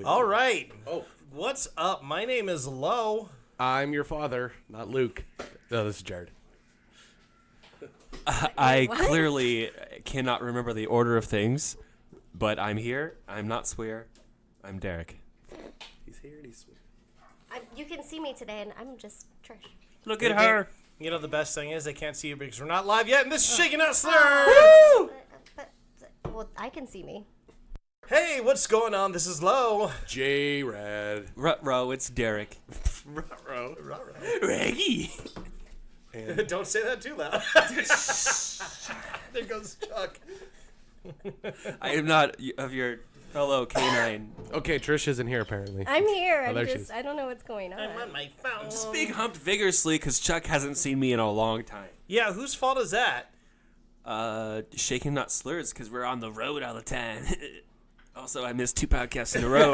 All right. Oh. What's up? My name is Lo. I'm your father, not Luke. No, this is Jared. I clearly cannot remember the order of things, but I'm here. I'm not Swear. I'm Derek. He's here and he's sweet. You can see me today, and I'm just Trish. Look at her. You know the best thing is they can't see you because we're not live yet, and this is Shaking Not Slurred. Well, I can see me. Hey, what's going on? This is Lo. J-Rad. Ruh-roh, it's Derek. Ruh-roh. Reggie. Don't say that too loud. There goes Chuck. I am not of your fellow canine. Okay, Trish isn't here apparently. I'm here. Oh, there she I'm is. just, I don't know what's going on. I'm on my phone. Just being humped vigorously because Chuck hasn't seen me in a long time. Yeah, whose fault is that? Shaking Not Slurs because we're on the road all the time. Also, I missed 2 podcasts in a row.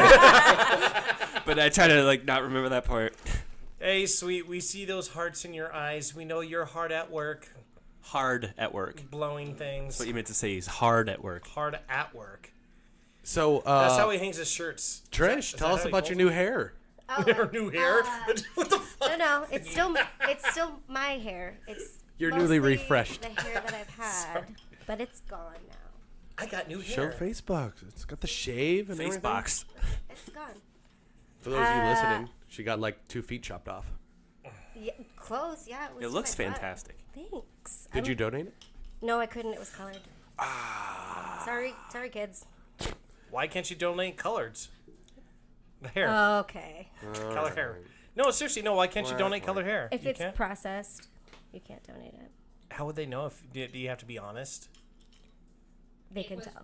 But I try to not remember that part. Hey, sweet, we see those hearts in your eyes. We know you're hard at work. Hard at work. Blowing things. What you meant to say is hard at work. Hard at work. So, That's how he hangs his shirts. Trish, tell us about your new hair. Your new hair? What the fuck? No, it's still my hair. It's You're newly mostly refreshed. The hair that I've had, but it's gone now. I got new Show hair. Facebook. It's got the shave and Face everything. box. It's gone. For those of you listening, she got 2 feet chopped off. Yeah, close. Yeah, it was. It to looks my butt. fantastic. Thanks. Did you donate it? No, I couldn't. It was colored. Sorry, kids. Why can't you donate coloreds? The hair. Okay. Color hair. No, seriously, no. Why can't you donate colored hair? If You it's can't? processed, you can't donate it. How would they know? Do you have to be honest? They can tell.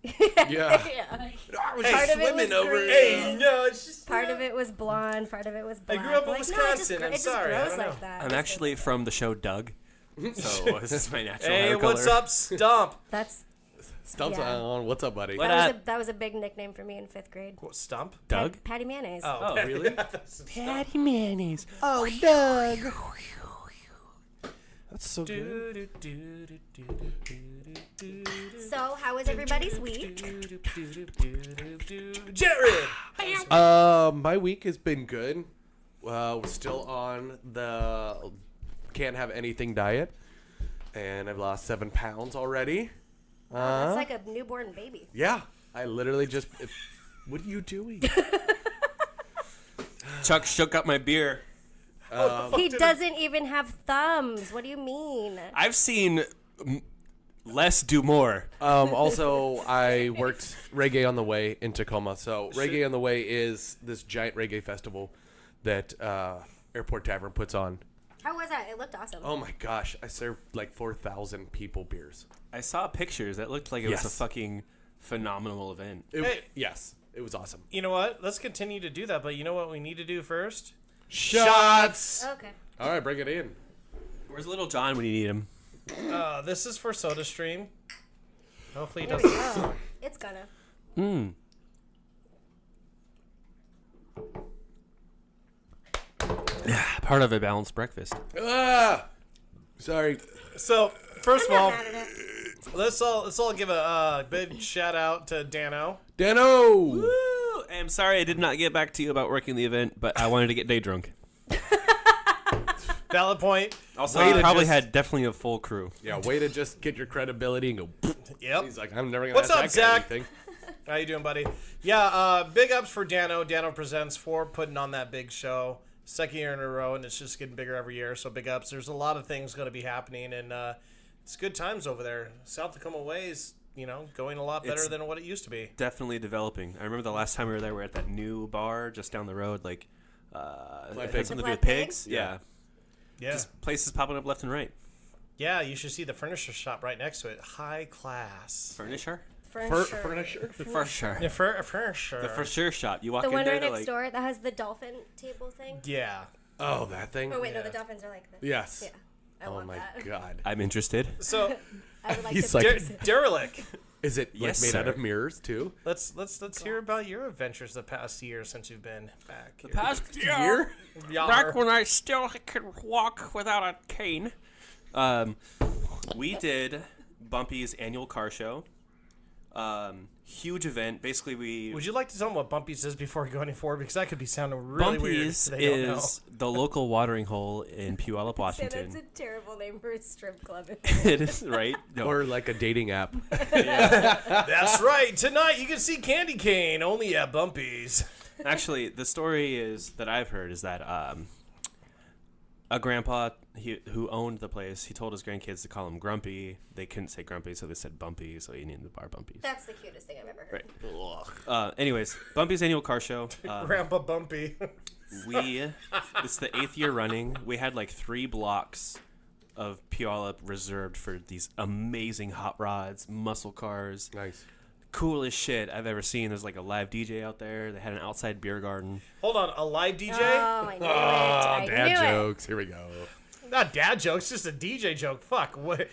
Yeah. Yeah. I was Part just of it was swimming over green. Hey, no, it's just. Part of it was blonde. Part of it was black. grew up in No, Wisconsin, I'm it just sorry, I grows don't know. like that. I'm actually from the show Doug. So this is my natural Hey, hair color. what's up, Stump? That's Stump's Yeah. on. What's up, buddy? What that was a big nickname for me in 5th grade. What, Stump? Doug? Patty Mayonnaise. Oh, really? Patty mayonnaise. Oh, Doug. That's so good. So, how was everybody's week? Jared! My week has been good. We're still on the can't have anything diet, and I've lost 7 pounds already. That's like a newborn baby. Yeah, I literally just. What are you doing? Chuck shook up my beer. He doesn't even have thumbs. What do you mean? I've seen less do more. Also, I worked Reggae on the Way in Tacoma. So, Reggae on the Way is this giant reggae festival that Airport Tavern puts on. How was that? It looked awesome. Oh my gosh, I served 4,000 people beers. I saw pictures. That looked like it was a Yes. fucking phenomenal event. Yes, it was awesome. You know what? Let's continue to do that, but you know what we need to do first? Shots! Okay. All right, bring it in. Where's Little John when you need him? This is for SodaStream. Hopefully it There we doesn't. go. It's gonna. Part of a balanced breakfast. Ah! Sorry. So, first of I'm all, not mad at it. let's all give a big shout out to Dano. Dano! Woo! I'm sorry I did not get back to you about working the event, but I wanted to get day drunk. Valid point. Also, Way you to probably just- had definitely a full crew. Yeah, way to just get your credibility and go. Yep. He's like, I'm never gonna. What's ask up, that guy Zach? anything. How you doing, buddy? Yeah, big ups for Dano. Dano Presents for putting on that big show. 2nd year in a row, and it's just getting bigger every year. So big ups. There's a lot of things going to be happening, and it's good times over there. South Tacoma Way is, going a lot better It's- than what it used to be. Definitely developing. I remember the last time we were there, we were at that new bar just down the road, it had Pigs. something to do Black with pigs. Pig? Yeah. Yeah. Just places popping up left and right. Yeah, you should see the furniture shop right next to it. High class. Furniture? Furniture. Furniture? For sure. Yeah, furniture. The for sure shop. You walk The in one there, right they're next door that has the dolphin table thing. Yeah. Oh, that thing? Oh wait, no, Yeah. the dolphins are like this. Yes. Yeah. I Oh want my that. god. I'm interested. So, I would like He's to like- purchase it. Derelict. Is it Yes, made out sir. of mirrors too? Let's hear about your adventures the past year since you've been back. The past Year? back when I still could walk without a cane. We did Bumpy's annual car show. Huge event. Basically, we Would you like to tell them what Bumpy's is before we go any forward? Because that could be sounding really weird. Bumpy's If they don't know. is the local watering hole in Puyallup, So Washington. that's a terrible name for a strip club. It is, right? No. Or like a dating app. That's right. Tonight you can see Candy Cane only at Bumpy's. Actually, the story is that I've heard is that a grandpa who owned the place, he told his grandkids to call him Grumpy. They couldn't say Grumpy, so they said Bumpy, so he named the bar Bumpy's. That's the cutest thing I've ever heard. Right. Anyways, Bumpy's annual car show. Grandpa Bumpy. It's the 8th year running. We had like 3 blocks of Puyallup reserved for these amazing hot rods, muscle cars. Nice. Coolest shit I've ever seen. There's like a live DJ out there. They had an outside beer garden. Hold on, a live DJ? Oh, I knew it. I Dad knew jokes. Here we go. Not dad jokes, just a DJ joke. Fuck. What?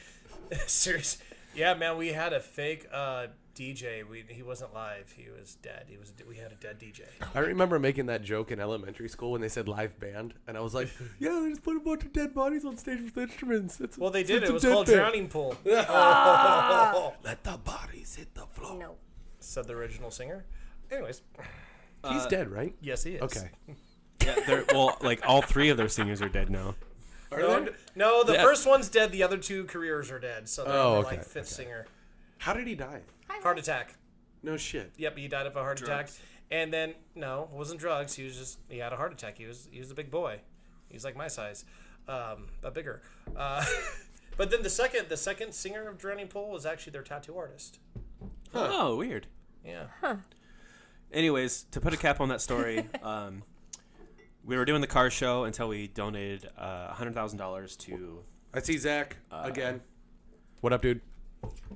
Serious? Yeah, man, we had a fake DJ. He wasn't live. He was dead. We had a dead DJ. I remember making that joke in elementary school when they said live band, and I was like, "Yeah, they just put a bunch of dead bodies on stage with instruments." Well, they did. It's It a was dead called band. Drowning Pool. Let the bodies hit the floor. No. Said the original singer. Anyways, He's dead, right? yes, he is. Okay. Yeah, like all 3 of their singers are dead now. No, the Yeah. first one's dead. The other 2 careers are dead. So they're okay, like 5th singer. How did he die? Heart attack. No shit. Yep, he died of a heart attack. Drugs. And then no, it wasn't drugs. He had a heart attack. He was a big boy. He's like my size, but bigger. But then the second singer of Drowning Pool was actually their tattoo artist. Oh, weird. Yeah. Anyways, to put a cap on that story, we were doing the car show until we donated $100,000 to. I see Zach again. What up, dude?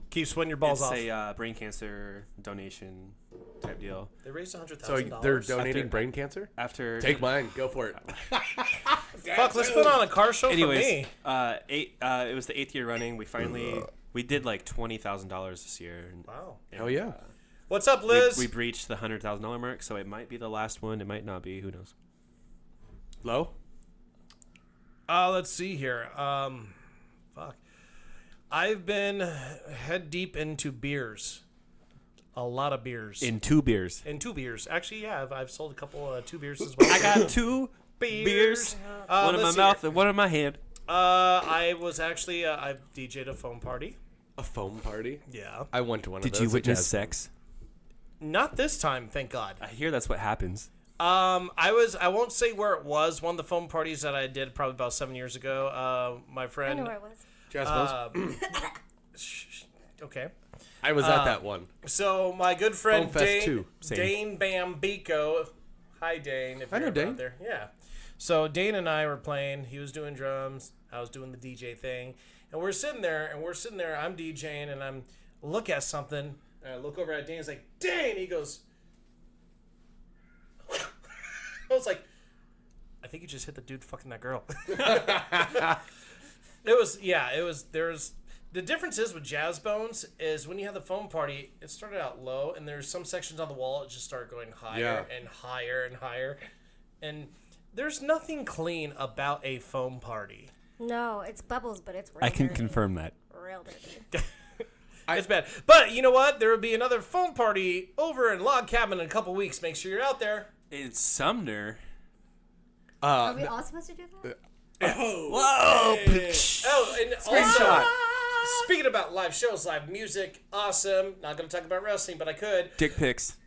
Keep sweating your balls It's off. a brain cancer donation type deal. They raised So $100,000. they're donating After- brain cancer? After Take mine. Go for it. Fuck, let's put on a car show for anyways, me. it was the 8th year running. We did like $20,000 this year. Wow. Hell yeah. What's up, Liz? We breached the $100,000 mark, so it might be the last one. It might not be. Who knows? Low? Let's see here. Fuck. I've been head deep into beers. A lot of beers. In 2 beers. In 2 beers. Actually, yeah, I've sold a couple 2 beers as well. I got 2 beers. One in my let's see mouth here. and one in my hand. I was actually I've DJ'd a foam party. A foam party? Yeah. I went to one of Did those. you at witness Jazz. sex? Not this time, thank God. I hear that's what happens. I won't say where it was. One of the foam parties that I did probably about 7 years ago. My I friend. know where it was. Jazz Okay. I was at that one. So my good friend Foam Fest Dane, 2. Same. Dane Bambico. Hi Dane, if I you're know ever Dane. out there. Yeah. So Dane and I were playing. He was doing drums. I was doing the DJ thing. And we're sitting there. I'm DJing and I'm look at something. And I look over at Dane. It's like, Dane. He goes. I was like, I think you just hit the dude fucking that girl. There's the difference is with Jazz Bones is when you have the foam party, it started out low and there's some sections on the wall that just start going higher and higher and higher. And there's nothing clean about a foam party. No, it's bubbles, but it's real I can dirty. confirm that. Real dirty. It's bad. But you know what? There will be another foam party over in Log Cabin in a couple weeks. Make sure you're out there. In Sumner. Are we all supposed to do that? Whoa! Oh, and also, speaking about live shows, live music, awesome. Not going to talk about wrestling, but I could. Dick pics.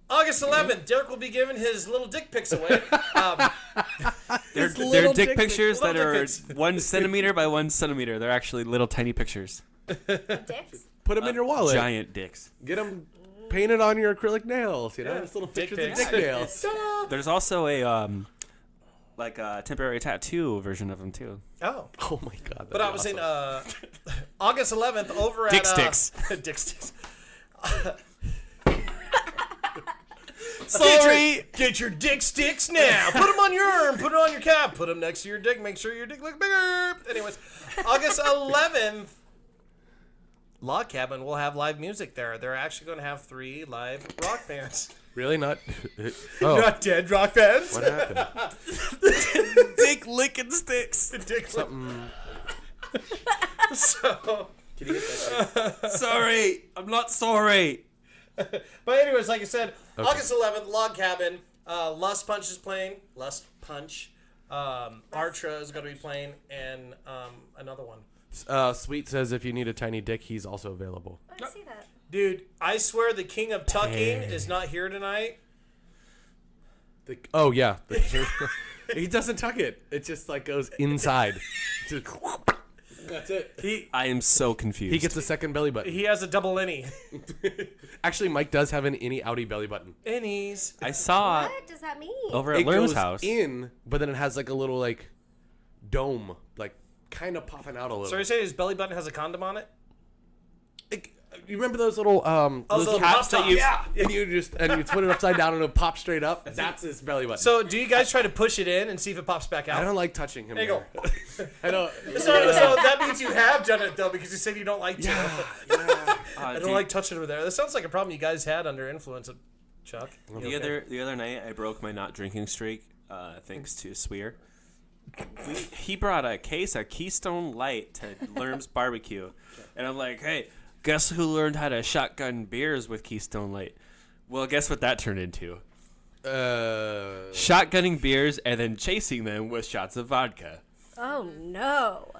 August 11th, Derek will be giving his little dick pics away. They're dick pictures that Little dick are pics. 1 centimeter by 1 centimeter. They're actually little tiny pictures. Dicks? Put them in your wallet. Giant dicks. Get them painted on your acrylic nails. You know, Yeah. just little Dick pictures of pics. dick nails. There's also a like a temporary tattoo version of them too. Oh. Oh my god. But I was saying, August 11th over Dick at... sticks. Dick sticks. Sorry. Get your dick sticks now. Put them on your arm. Put it on your cap. Put them next to your dick. Make sure your dick looks bigger. Anyways, August 11th, Log Cabin will have live music there. They're actually going to have 3 live rock bands. really not. Oh, Not dead rock bands. what happened? Dick licking sticks. Dick Something. So, Can you get that shit? Sorry, I'm not sorry. But anyways, like I said, August 11th, Log Cabin. Lust Punch is playing. Lust Punch. Artra is going to be playing, and another one. Sweet says if you need a tiny dick, he's also available. I see that. Dude, I swear the king of tucking is not here tonight. Oh yeah, he doesn't tuck it. It just like goes inside. Just, that's it. I am so confused. He gets a second belly button. He has a double innie. Actually, Mike does have an innie outie belly button. Innies. I saw What does that mean? over It at Lerm's goes house. in, but then it has like a little like dome, like kind of popping out a little. So you're saying his belly button has a condom on it? You remember those little those little hats that you- and you put it upside down and it'll pop straight up. That's his belly button. So do you guys try to push it in and see if it pops back out? I don't like touching him. There you there. I don't. So that means you have done it though, because you said you don't like to. I don't like touching over there. That sounds like a problem you guys had under influence of Chuck. The other night, I broke my not drinking streak thanks to Sweer. He brought a case of Keystone Light to Lerm's barbecue, and I'm like, hey, guess who learned how to shotgun beers with Keystone Light? Well, guess what that turned into? Shotgunning beers and then chasing them with shots of vodka. Oh no.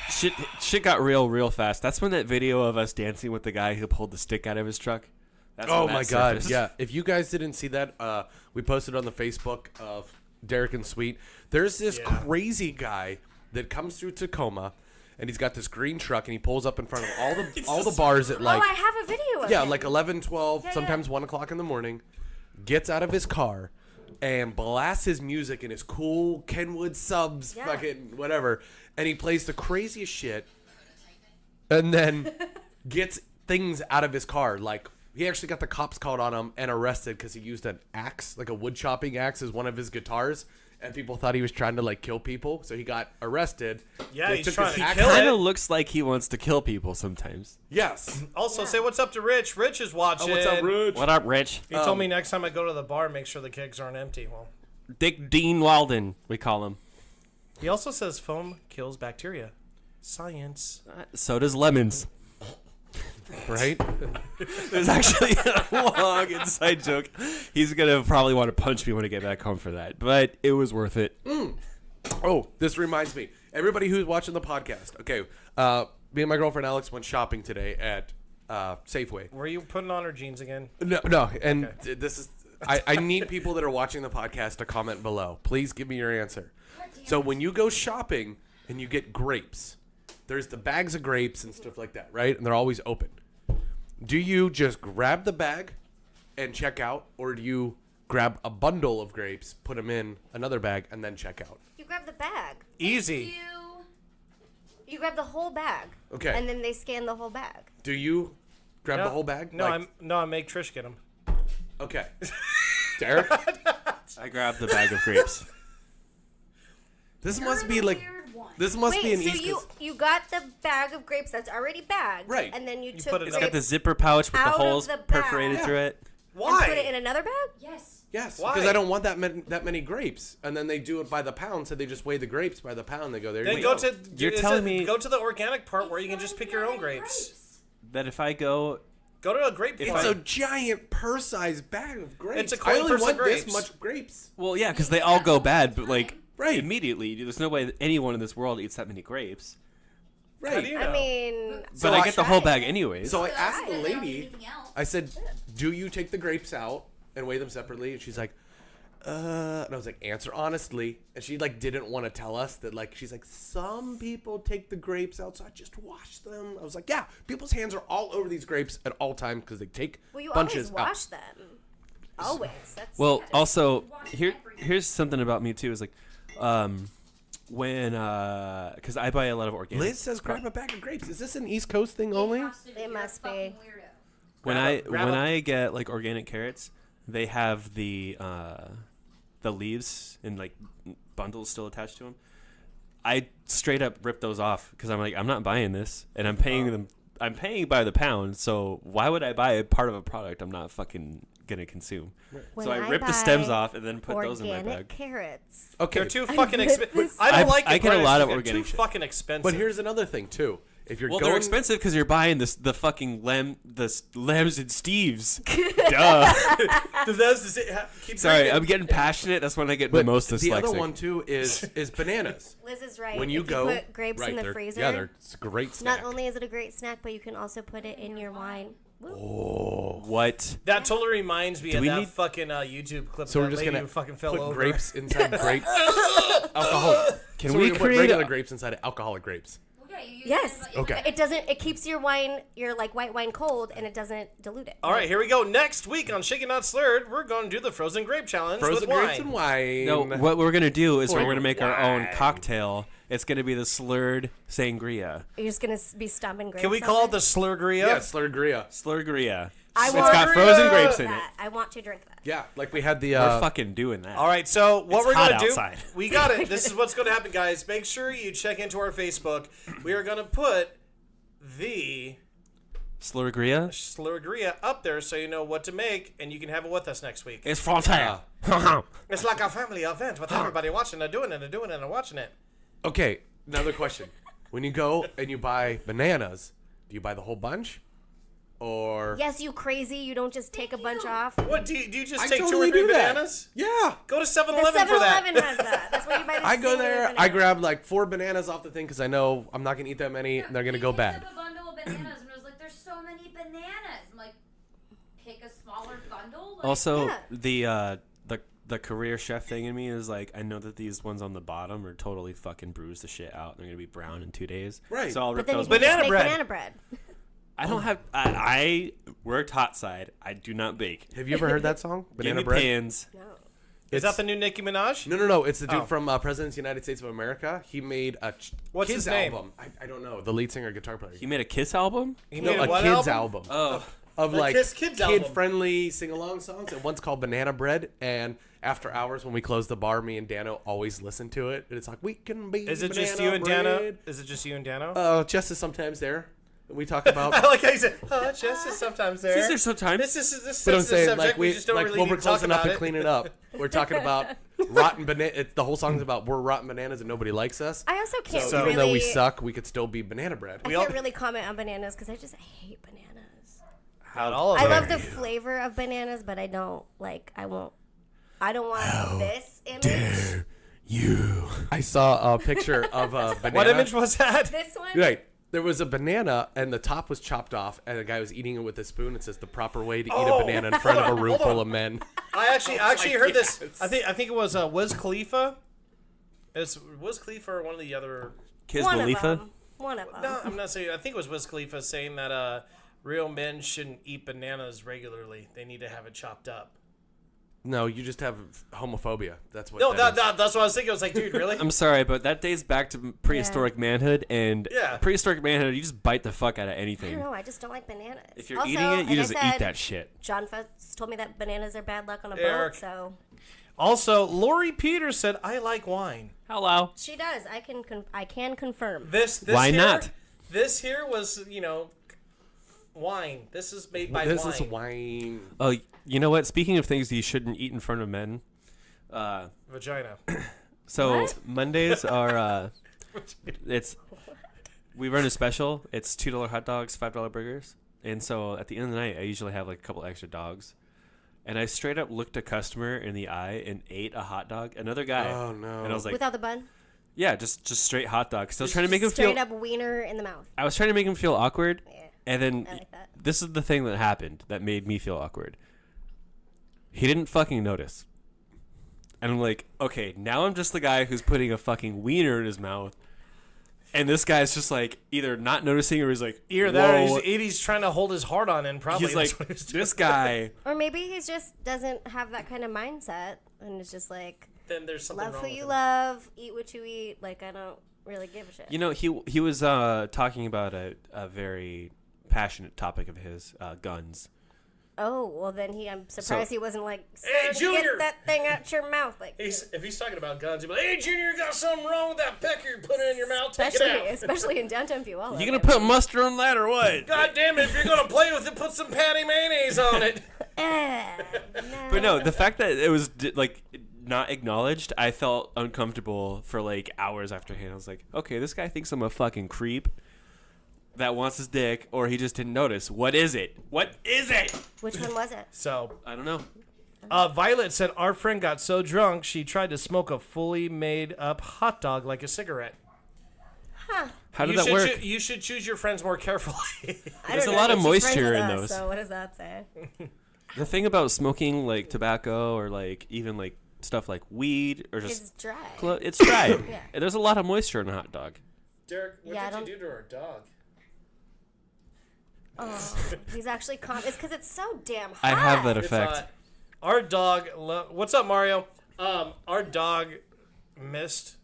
Shit got real fast. That's when that video of us dancing with the guy who pulled the stick out of his truck. That's Oh when that my god! surfaced. Yeah, if you guys didn't see that, we posted on the Facebook of Derek and Sweet. There's this crazy guy that comes through Tacoma, and he's got this green truck, and he pulls up in front of all the bars at like I have a video of it. like 11, 12, sometimes 1 o'clock in the morning. Gets out of his car and blasts his music in his cool Kenwood subs, fucking whatever, and he plays the craziest shit, and then gets things out of his car like. He actually got the cops called on him and arrested because he used an axe, like a wood chopping axe, as one of his guitars, and people thought he was trying to like kill people, so he got arrested. Yeah, They he's took trying his to axe- kill Kind it. of looks like he wants to kill people sometimes. Yes. Also, say what's up to Rich. Rich is watching. Oh, what's up, Rich? What up, Rich? He told me next time I go to the bar, make sure the kegs aren't empty. Well, Dick Dean Walden, we call him. he also says foam kills bacteria. Science. So does lemons. Right? There's actually a long inside joke. He's gonna probably want to punch me when I get back home for that, but it was worth it. Oh, this reminds me. Everybody who's watching the podcast, okay, me and my girlfriend Alex went shopping today at Safeway. Were you putting on her jeans again? No, and this is I need people that are watching the podcast to comment below. Please give me your answer. So when you go shopping and you get grapes, there's the bags of grapes and stuff like that, right? And they're always open. Do you just grab the bag and check out, or do you grab a bundle of grapes, put them in another bag, and then check out? You grab the bag. Easy. You grab the whole bag. Okay. And then they scan the whole bag. Do you grab No, the whole bag? No, Like- I make Trish get them. Okay. Derek? I grabbed the bag of grapes. This must be like... This must be Wait, an so East Coast... you got the bag of grapes that's already bagged. Right. And then you put took it It's up. got the grapes zipper pouch with the out of holes the bag. perforated through it. and put it in Why? another bag? Yes. Yes, Why? because I don't want that many grapes. And then they do it by the pound, so they just weigh the grapes by the pound. They go, there Then you go go. to. You're is telling it- me- Go to the organic part where you can just pick your own grapes. That if I go, Go to a grape It's farm. a giant purse-sized bag of grapes. It's a I coin only purse of want grapes. this much grapes. well, yeah, because they all go bad, but like Right. immediately, there's no way that anyone in this world eats that many grapes. How do you know? I mean, But I get the whole bag anyways. So I asked the Right. lady, I said, do you take the grapes out and weigh them separately? And she's like, and I was like, answer honestly. And she like didn't want to tell us that, like, she's like, some people take the grapes out, so I just wash them. I was like, yeah, people's hands are all over these grapes at all times because they take well, you bunches always out. wash them. Always. That's Well, also Wash everything. here's something about me too is like, when because I buy a lot of organic. Liz says grab a bag of grapes. Is this an East Coast thing only? It must be. Weirdo. when grab a- I get like organic carrots, they have the leaves in like bundles still attached to them. I straight up rip those off because I'm like, I'm not buying this, and I'm paying them. I'm paying by the pound, so why would I buy a part of a product I'm not fucking gonna consume? When So I rip the stems buy off and then put those in my organic bag. carrots. Okay. They're too fucking expensive. I I don't like it. get a quite lot of they're organic too shit. fucking expensive. But here's another thing too. If you're Well, going, they're expensive because you're buying the fucking lambs and Steves. Duh. Sorry, I'm getting passionate. That's when I get the but most the dyslexic. other one too is bananas. Liz is right. When you if go, you put grapes right, in the they're- freezer, yeah, they're it's a great snack. not only is it a great snack, but you can also put it in your wine. What? That totally reminds me of we that need- fucking YouTube clip. So of we're that just lady gonna who fucking fell put over. grapes inside grapes. Alcohol. Can So we we're gonna put create regular a- grapes inside of alcoholic grapes? Yes. Okay. It doesn't. It keeps your wine, your like white wine, cold, and it doesn't dilute it. All right, here we go. Next week on Shaken Not Slurred, we're going to do the frozen grape challenge Frozen with wine. grapes and wine. No, what we're gonna do is we're Or gonna make our own wine. cocktail. It's gonna be the slurred sangria. You're just gonna be stomping grapes. Can we on call it the Slurgria? Yeah, slurgria. Slurgria. I It's want got frozen grapes in it. that. I want to drink that. Yeah, like we had the. We're fucking doing that. All right, so what It's we're going hot to do, outside. we got it. This is what's going to happen, guys. Make sure you check into our Facebook. We are going to put the Slurgria. Slurgria up there so you know what to make, and you can have it with us next week. It's Frontier. It's like a family event with everybody watching and doing it and doing it and watching it. Okay, another question. When you go and you buy bananas, do you buy the whole bunch? Or Yes, you crazy. You don't just take a bunch off. What, do you just I take totally 2 or 3 do that. bananas? Yeah. Go to The 7-Eleven for that. 7-Eleven has that. That's where you buy the I go singular there, banana. I grab like 4 bananas off the thing because I know I'm not going to eat that many and they're going to go bad. He picked up a bundle of bananas and was like, "There's so many bananas." I'm like, "Pick a smaller bundle." Like, Also, Yeah. the career chef thing in me is like, I know that these ones on the bottom are totally fucking bruised the shit out. They're gonna be brown in 2 days. Right. So I'll But rip then you those. can just Banana make bread. banana bread. I don't have. I worked hot side. I do not bake. Have you ever heard that song? Give Banana me Bread? pans. No. Is that the new Nicki Minaj? No. It's the dude Oh. from President of the United States of America. He made a What's kids his name? album. I don't know. The lead singer, guitar player. He made a Kiss album. He No, made a what kids album? album. Oh, Of A like kids album. kid-friendly sing-along songs, and one's called Banana Bread. And after hours, when we close the bar, me and Dano always listen to it, and it's like we can be. Is it just banana you and Dano? bread. Is it just you and Dano? Jess is sometimes there. We talk about. I like how you said, "Oh, Jess is sometimes there." is there sometimes? This is this But I'm sensitive saying, subject. like, we just don't like really when need we're to talk closing up about and it. cleaning up, we're talking about rotten banana. The whole song's about we're rotten bananas and nobody likes us. I also can't So really. even though we suck, we could still be banana bread. I We all- can't really comment on bananas because I hate bananas. Not all of I them. love the flavor of bananas, but I don't like. I don't want this image. You. I saw a picture of a banana. What image was that? This one. Right. There was a banana and the top was chopped off, and a guy was eating it with a spoon. It says the proper way to eat Oh, a banana in front of a room hold on. full of men. I actually heard this. yes. I think it was Wiz Khalifa. It's Wiz Khalifa or one of the other. Kiz One of Khalifa. them. One of them. No, I'm not saying. I think it was Wiz Khalifa saying that real men shouldn't eat bananas regularly. They need to have it chopped up. No, you just have homophobia. That's what. No, that is. that's what I was thinking. I was like, dude, really? I'm sorry, but that dates back to prehistoric manhood, and Yeah. prehistoric manhood, you just bite the fuck out of I anything. don't know. I just don't like bananas. If you're Also, eating it, you like just I said, eat that shit. John Futz told me that bananas are bad luck on a Eric. boat, so Also, Lori Peters said, "I like wine." Hello. she does. I can confirm. This Why here, not? This here was wine. This is made by This wine. is wine. Oh, you know what? Speaking of things you shouldn't eat in front of men, Vagina. so What? Mondays are we run a special. It's $2 hot dogs, $5 burgers, and so at the end of the night, I usually have like a couple extra dogs, and I straight up looked a customer in the eye and ate a hot dog. Another guy. Oh, no. And I was like, Without the bun, yeah, just straight hot dog. Still trying to make him feel. straight up wiener in the mouth. I was trying to make him feel awkward, Yeah, and then I like that. this is the thing that happened that made me feel awkward. He didn't fucking notice. And I'm like, okay, now I'm just the guy who's putting a fucking wiener in his mouth. And this guy's just like either not noticing or he's like, Either that or "Whoa." he's trying to hold his heart on in. Probably He's that's like, what he's doing. this guy. Or maybe he just doesn't have that kind of mindset, and it's just like Then there's something love wrong who with you him. love, eat what you eat. Like I don't really give a shit. You know, he was talking about a very passionate topic of his, guns. Oh well, then I'm surprised he wasn't like, Hey, "Son, Junior!" get that thing out your mouth." Like If he's talking about guns, he'd be like, "Hey, Junior, you got something wrong with that pecker? You put it in your mouth. Take it out." especially in downtown Puyallup. You gonna put mustard on that or what? God damn it! If you're gonna play with it, put some patty mayonnaise on it. No. But no, the fact that it was like not acknowledged, I felt uncomfortable for like hours afterhand. I was like, okay, this guy thinks I'm a fucking creep. that wants his dick, or he just didn't notice. What is it? What is it? Which one was it? So, I don't know. Violet said our friend got so drunk she tried to smoke a fully made up hot dog like a cigarette. Huh. How did that work? You should choose your friends more carefully. There's a don't lot know, of she's friends moisture with in us, those. So what does that say? The thing about smoking like tobacco or like even like stuff like weed or just It's dry. it's dry. Yeah. And there's a lot of moisture in a hot dog. Derek, what Yeah, I did don't- you do to our dog? Oh, he's actually calm. It's because it's so damn hot. I have that It's, effect. our dog. What's up, Mario? Our dog missed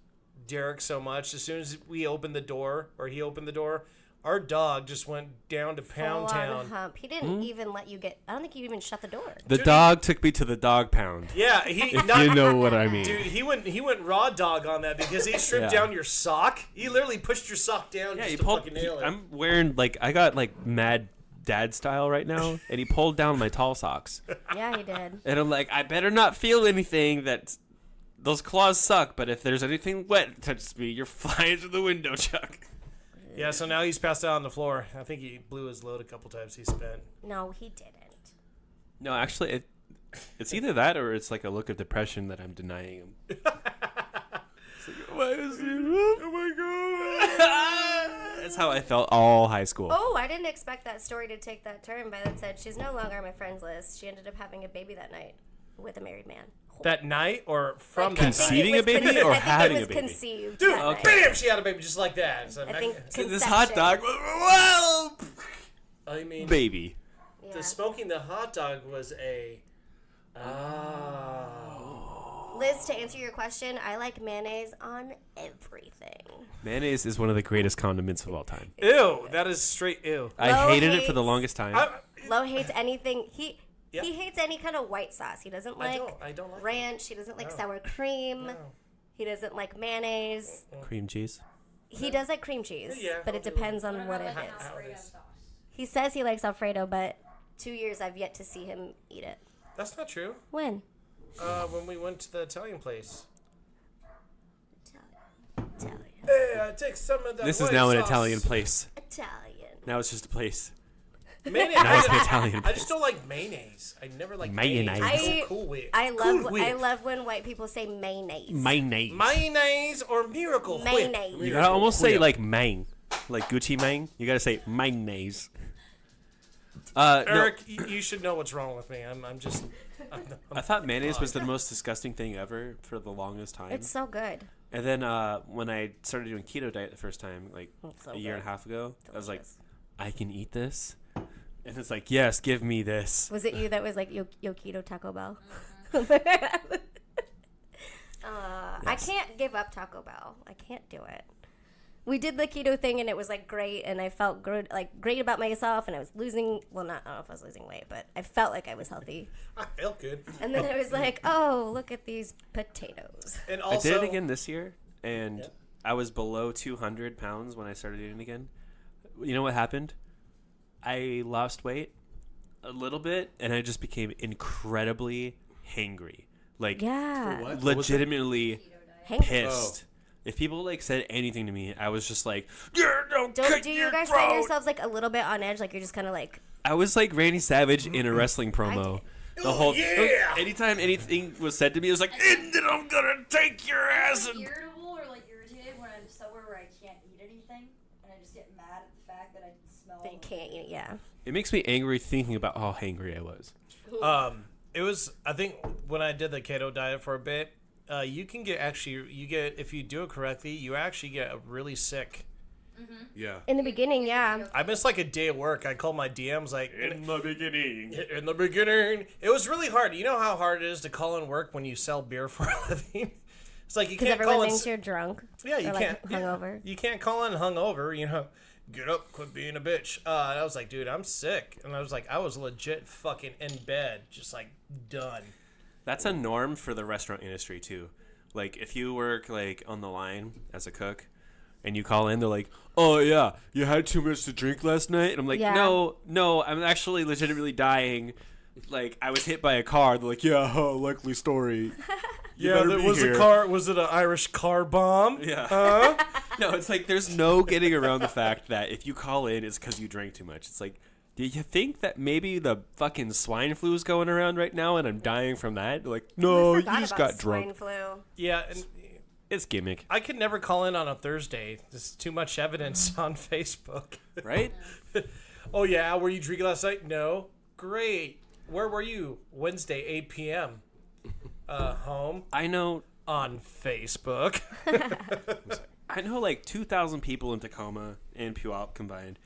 Derek so much. As soon as we opened the door, or he opened the door, our dog just went down to Pound Full-on Town. hump. He didn't even let you get. I don't think you even shut the door. The dog took me to the dog pound. Yeah, he. If not- you know what I mean. Dude, he went raw dog on that because he stripped Yeah. down your sock. He literally pushed your sock down Yeah, just he to pulled. fucking nail it. I'm wearing like I got like mad dad style right now, and he pulled down my tall socks, Yeah, he did. and I'm like, I better not feel anything. That those claws suck, but if there's anything wet that touches me, you're flying through the window, Chuck. Yeah, so now he's passed out on the floor. I think he blew his load a couple times. He spent. No, he didn't. No, actually, it's either that or it's like a look of depression that I'm denying him. It's like, why is he? Oh my god! That's how I felt all high school. Oh, I didn't expect that story to take that turn. Violet said she's no longer on my friends list. She ended up having a baby that night with a married man. That night or from Like, I that think Conceiving it a was baby or I think having it a was baby? conceived. Dude, that night. bam! She had a baby just like that. So I think This hot dog, whoa, I mean, baby. Yeah. the smoking the hot dog was a. Liz, to answer your question, I like mayonnaise on everything. Mayonnaise is one of the greatest condiments of all time. Ew, that is straight ew. I Low hated it for the hates- longest time. Lo hates anything. He Yeah. he hates any kind of white sauce. He doesn't like I don't like ranch. He doesn't like No. sour cream. No. He doesn't like mayonnaise. Cream cheese. He does like cream cheese, Yeah, but I'll it do it. depends on what it Like is. Alfredo is. sauce. He says he likes Alfredo, but 2 years I've yet to see him eat it. That's not true. When? When we went to the Italian place. Italian. Hey, I take some of that. This is white now an sauce. Italian place. Italian. Now it's just a place. Mayonnaise. Now it's an Italian I place. just don't like mayonnaise. I never like Mayonnaise. mayonnaise. Cool whip. I Cool whip. love when white people say mayonnaise. Mayonnaise. Mayonnaise or Miracle Whip. Mayonnaise. You gotta almost say like mang, like Gucci mang. You gotta say mayonnaise. No, Eric, you should know what's wrong with me. I'm just. I thought mayonnaise was the most disgusting thing ever for the longest time. It's so good. And then when I started doing keto diet the first time, like so a year and good. a half ago, I was like, Delicious. I can eat this, and it's like, yes, give me this. Was it you that was like yo keto Taco Bell? I can't give up Taco Bell. I can't do it. We did the keto thing and it was like great, and I felt good, like great about myself, and I was losing. Well, not I don't know if I was losing weight, but I felt like I was healthy. I felt good. And then I was like, oh, look at these potatoes. And I also, did it again this year, and Yeah. I was below 200 pounds when I started eating again. You know what happened? I lost weight a little bit, and I just became incredibly hangry. Like, Yeah. What? legitimately Hang- pissed. If people like said anything to me, I was just like, "Yeah, don't Don't cut do your you guys throat." find yourselves like a little bit on edge? Like you're just kind of like, I was like Randy Savage in a wrestling promo. The whole yeah! anytime anything was said to me, it was like, "And then I'm gonna take your ass." I'm And irritable or like irritated when I'm somewhere where I can't eat anything, and I just get mad at the fact that I can smell. that you can't eat it. Yeah. it makes me angry thinking about how hangry I was. It was. I think when I did the keto diet for a bit, you can get if you do it correctly, you actually get really sick. Yeah. In the beginning, yeah. I missed like a day of work. I called my DMs like In the beginning, in the beginning. It was really hard. You know how hard it is to call in work when you sell beer for a living. It's like you Because can't everyone call in. thinks you're drunk. Yeah, you or, like, can't. hungover. You can't call in hungover. You know, get up, quit being a bitch. And I was like, dude, I'm sick. And I was like, I was legit fucking in bed, just like done. that's a norm for the restaurant industry too. Like if you work like on the line as a cook, and you call in, they're like, "Oh yeah, you had too much to drink last night," and I'm like, Yeah. "No, I'm actually legitimately dying. Like I was hit by a car." They're like, "Yeah, likely story." You Yeah, better there be was here." a car. Was it an Irish car bomb? Yeah. Huh? No, it's like there's no getting around the fact that if you call in, it's because you drank too much. It's like, do you think that maybe the fucking swine flu is going around right now and I'm dying from that? Like, no, you just got drunk. Swine flu. Yeah, and It's gimmick, I could never call in on a Thursday. There's too much evidence on Facebook. right? Oh, yeah, were you drinking last night? No. Great. Where were you? Wednesday, 8 p.m. Home. I know On Facebook. I know like 2,000 people in Tacoma and Puyallup combined.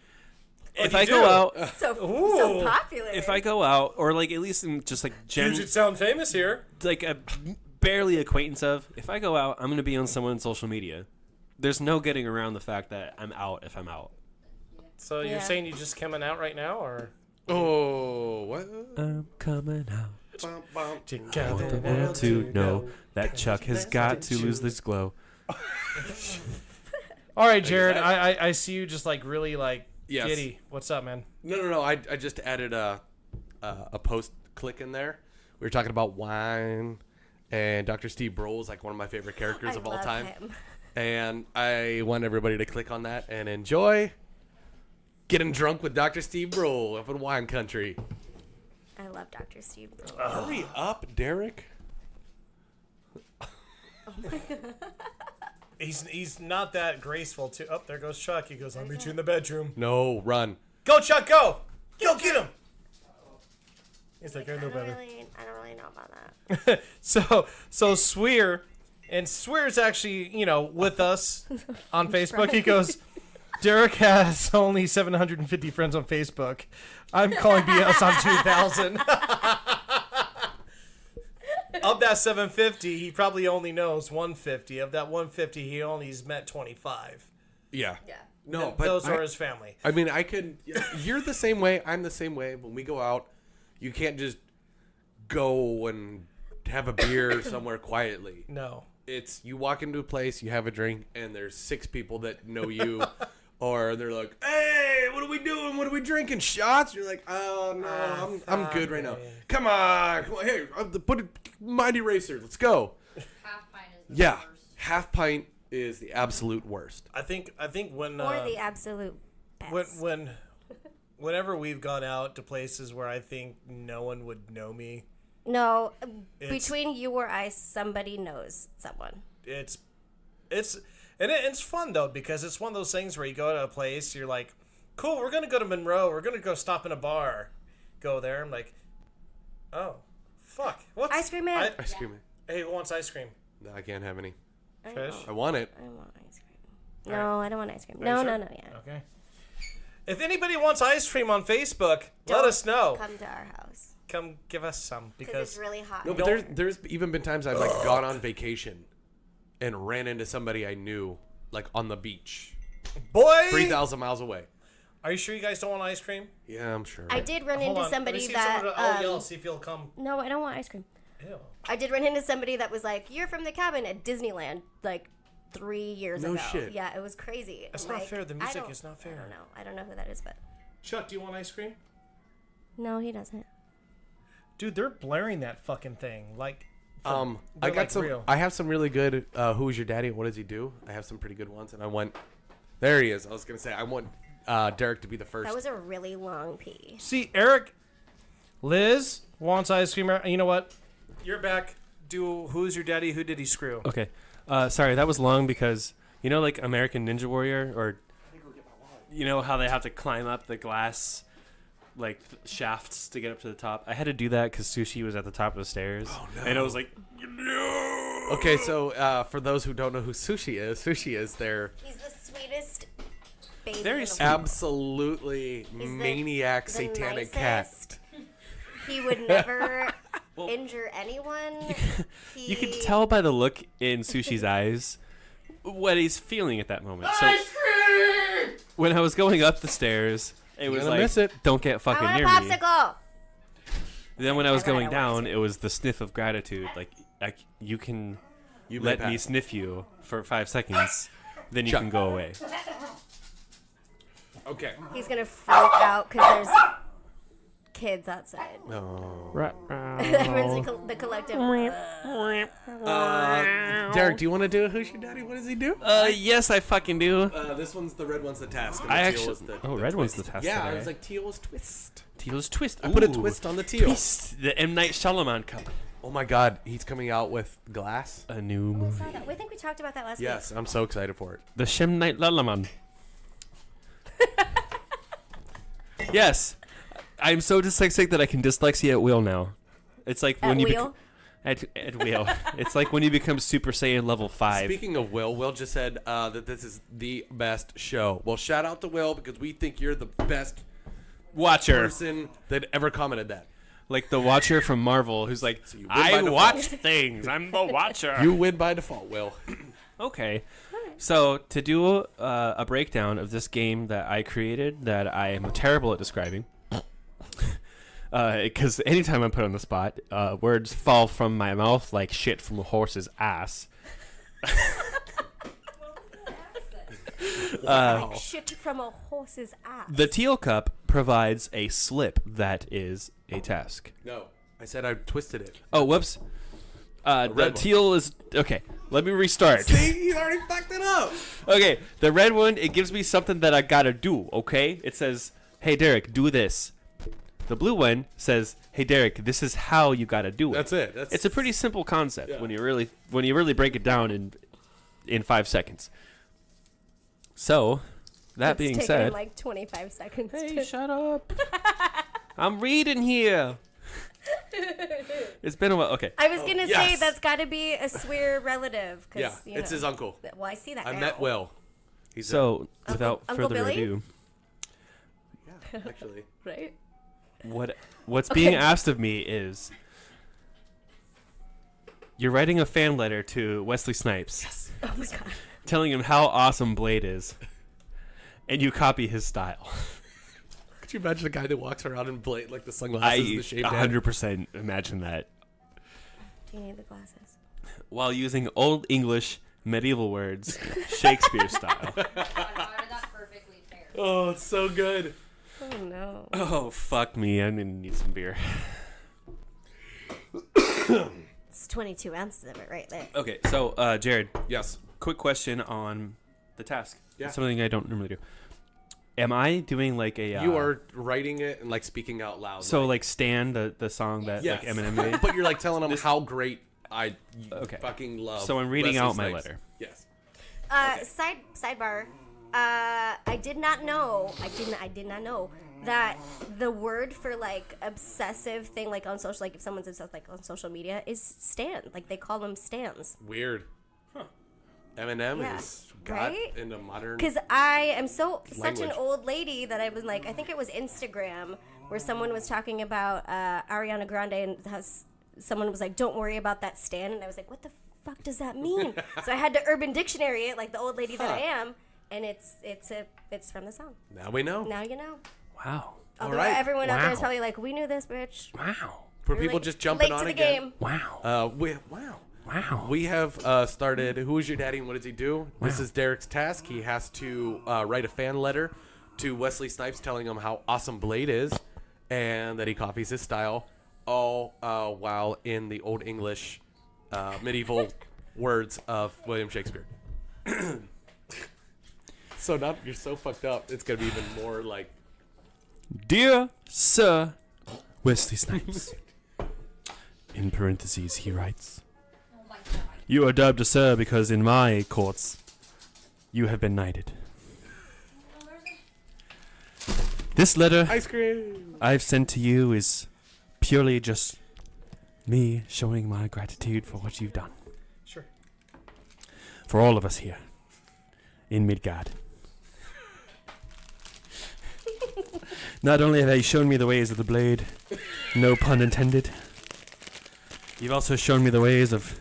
Oh, If you I do? go out, So popular. if I go out, or like at least in just like Puget Sound famous here. like a barely acquaintance of, if I go out, I'm gonna be on someone's social media. There's no getting around the fact that I'm out if I'm out. So you're Yeah. saying you just coming out right now, or? Oh, what? I'm coming out. Bum, bum. Want the world to know that Chuck has got to lose this glow. All right, Jared. I see you just like really like Yes. giddy. What's up, man? No. I just added a post click in there. We were talking about wine, and Dr. Steve Broll is like one of my favorite characters I of all love time. him. And I want everybody to click on that and enjoy getting drunk with Dr. Steve Broll up in wine country. I love Dr. Steve. Hurry up, Derek. He's not that graceful too. Oh, there goes Chuck. He goes, I'll meet you in the bedroom. No, run. Go, Chuck, go! Go get him! He's like, I know better. I don't really know about that. So Swear, and Swear's actually, with us on Facebook. He goes, Derek has only 750 friends on Facebook. I'm calling BS on 2,000. Of that 750, he probably only knows 150. Of that 150, he only's met 25. Yeah. Yeah. No, but Those are his family. I mean, you're the same way. I'm the same way. When we go out, you can't just go and have a beer somewhere quietly. No. It's you walk into a place, you have a drink, and there's 6 people that know you, or they're like, "Hey, what are we doing? What are we drinking? Shots?" You're like, "Oh no, I'm good right now. Come on, hey, put a Mighty Racer. Let's go." Half pint is Yeah, worst. half pint is the absolute worst. I think when Or the absolute best. whenever we've gone out to places where I think no one would know me, No, It's- between you or I, somebody knows someone. it's fun though, because it's one of those things where you go to a place, you're like, cool, we're gonna go to Monroe, we're gonna go stop in a bar, go there. I'm like, oh, fuck, what's Ice cream man. Ice cream. Hey, who wants ice cream? No, I can't have any. I Fish? don't- I want it. I want ice cream. No, I don't want ice cream. Are No, you no, sure? no, yeah. Okay. If anybody wants ice cream on Facebook, let Don't us know. Come to our house. Come give us some, Because because it's really hot. No, but there's even been times I've like gone on vacation and ran into somebody I knew like on the beach, boy, 3,000 miles away. are you sure you guys don't want ice cream? Yeah, I'm sure. I did run Hold into on, let me somebody see that. someone I'll yell, see if you'll come. No, I don't want ice cream. Ew. I did run into somebody that was like, "You're from the cabin at Disneyland," like 3 years No ago. shit. Yeah, it was crazy. That's Like, not fair. The I music don't- is not fair. I don't know who that is, but Chuck, do you want ice cream? no, he doesn't. Dude, they're blaring that fucking thing. Like, I they're, got like, some. real. I have some really good. Who's your daddy? And what does he do? I have some pretty good ones, and I want. There he is. I was gonna say I want Derek to be the first. That was a really long pee. see, Eric, Liz wants ice cream. You know what? You're back. Do who's your daddy? Who did he screw? Okay. Sorry, that was long because, like American Ninja Warrior, or you know how they have to climb up the glass like shafts to get up to the top. I had to do that because Sushi was at the top of the stairs. Oh, no. And I was like, no. Okay, so for those who don't know who Sushi is their He's the sweetest baby. Very in the sweet. world. absolutely He's maniac the satanic nicest. cat. He would never injure anyone. You can tell by the look in Sushi's eyes what he's feeling at that moment. So when I was going up the stairs, it was gonna like, miss it. don't get I fucking want a near me. popsicle. Then when I was I thought I going wanted down, to. it was the sniff of gratitude. Like, you can You may let me pass. sniff you for 5 seconds, then you Chuck. can go away. Okay. He's gonna freak out because there's kids outside. No. Everyone's the collective. Derek, do you want to do a Who's Your Daddy? What does he do? Yes, I fucking do. This one's the red one's the task. And the I teal actually. is the Red one's twist. the task. Yeah, today. I was like, teal was twist. Teal's twist. I put a Ooh. twist on the teal. Twist. The M. Night Shyamalan cup. Oh my God, he's coming out with Glass. A new I movie. saw that. I think we talked about that last week. Yes, I'm so excited for it. The Shem Night Shyamalan. Yes, I'm so dyslexic that I can dyslexia at will now. It's like At when you wheel? at will. It's like when you become Super Saiyan level 5. Speaking of Will just said that this is the best show. Well, shout out to Will because we think you're the best Watcher, person that ever commented that. like the Watcher from Marvel, who's like, you win by I default." watch things. I'm the Watcher. You win by default, Will. Okay. So to do a breakdown of this game that I created that I am terrible at describing, because anytime I'm put on the spot, words fall from my mouth like shit from a horse's ass. Like shit from a horse's ass. The teal cup provides a slip that is a task. No, I said I twisted it. Oh, whoops. The red one. teal is okay. Let me restart. See, you already fucked it up. Okay, the red one, it gives me something that I gotta do, okay? It says, hey, Derek, do this. The blue one says, hey, Derek, this is how you gotta do it. That's it. That's It's a pretty simple concept Yeah. when you really break it down in 5 seconds. So, that It's being taken said... like 25 seconds. Hey, shut up. I'm reading here. It's been a while. Okay. I was gonna say yes. that's got to be a Swear relative. Cause, Yeah, you it's know. his uncle. Well, I see that. I now. met Will. He's So, without Uncle further Billy? ado, yeah, actually. Right. what's being asked of me is you're writing a fan letter to Wesley Snipes. Oh my god. Telling him how awesome Blade is, and you copy his style. Could you imagine a guy that walks around in Blade like the sunglasses and I the shaved head? 100% imagine that Do you need the glasses? while using Old English medieval words, Shakespeare style. God, how did that perfectly fair? Oh, it's so good. Oh no. Oh fuck me! I'm gonna need some beer. It's 22 ounces of it right there. Okay, so Jared, Yes. quick question on the task. Yeah. It's something I don't normally do. Am I doing like a? You are writing it and like speaking out loud. So like Stan, the song that yes. like Eminem made. But you're like telling them how great I Okay. fucking love. So I'm reading Wesley out my Snipes. letter. Yes. Sidebar. I did not know. I did not know that the word for like obsessive thing, like on social, like if someone's obsessed, like on social media, is stan. Like they call them stans. Weird. Eminem Yeah. is got Right? into modern. Because I am such an Language. old lady that I was like, I think it was Instagram where someone was talking about Ariana Grande and someone was like, "Don't worry about that stan," and I was like, "What the fuck does that mean?" So I had to Urban Dictionary it, like the old lady that I am, and it's from the song. Now we know. Now you know. Wow. Although right. everyone out there is Wow. probably like, "We knew this, bitch." Wow. For We're people late- just jumping late on to the again. game. Wow. Wow. Wow. We have started Who is Your Daddy and What Does He Do? This is Derek's task. He has to write a fan letter to Wesley Snipes telling him how awesome Blade is and that he copies his style, all while in the Old English medieval words of William Shakespeare. So now you're so fucked up, it's going to be even more like... Dear Sir Wesley Snipes. In parentheses, he writes, Oh my god. "You are dubbed a sir because in my courts you have been knighted. Oh, there's a- This letter Ice cream! I've sent to you is purely just me showing my gratitude for what you've done. Sure. For all of us here in Midgard. Not only have you shown me the ways of the blade, no pun intended, you've also shown me the ways of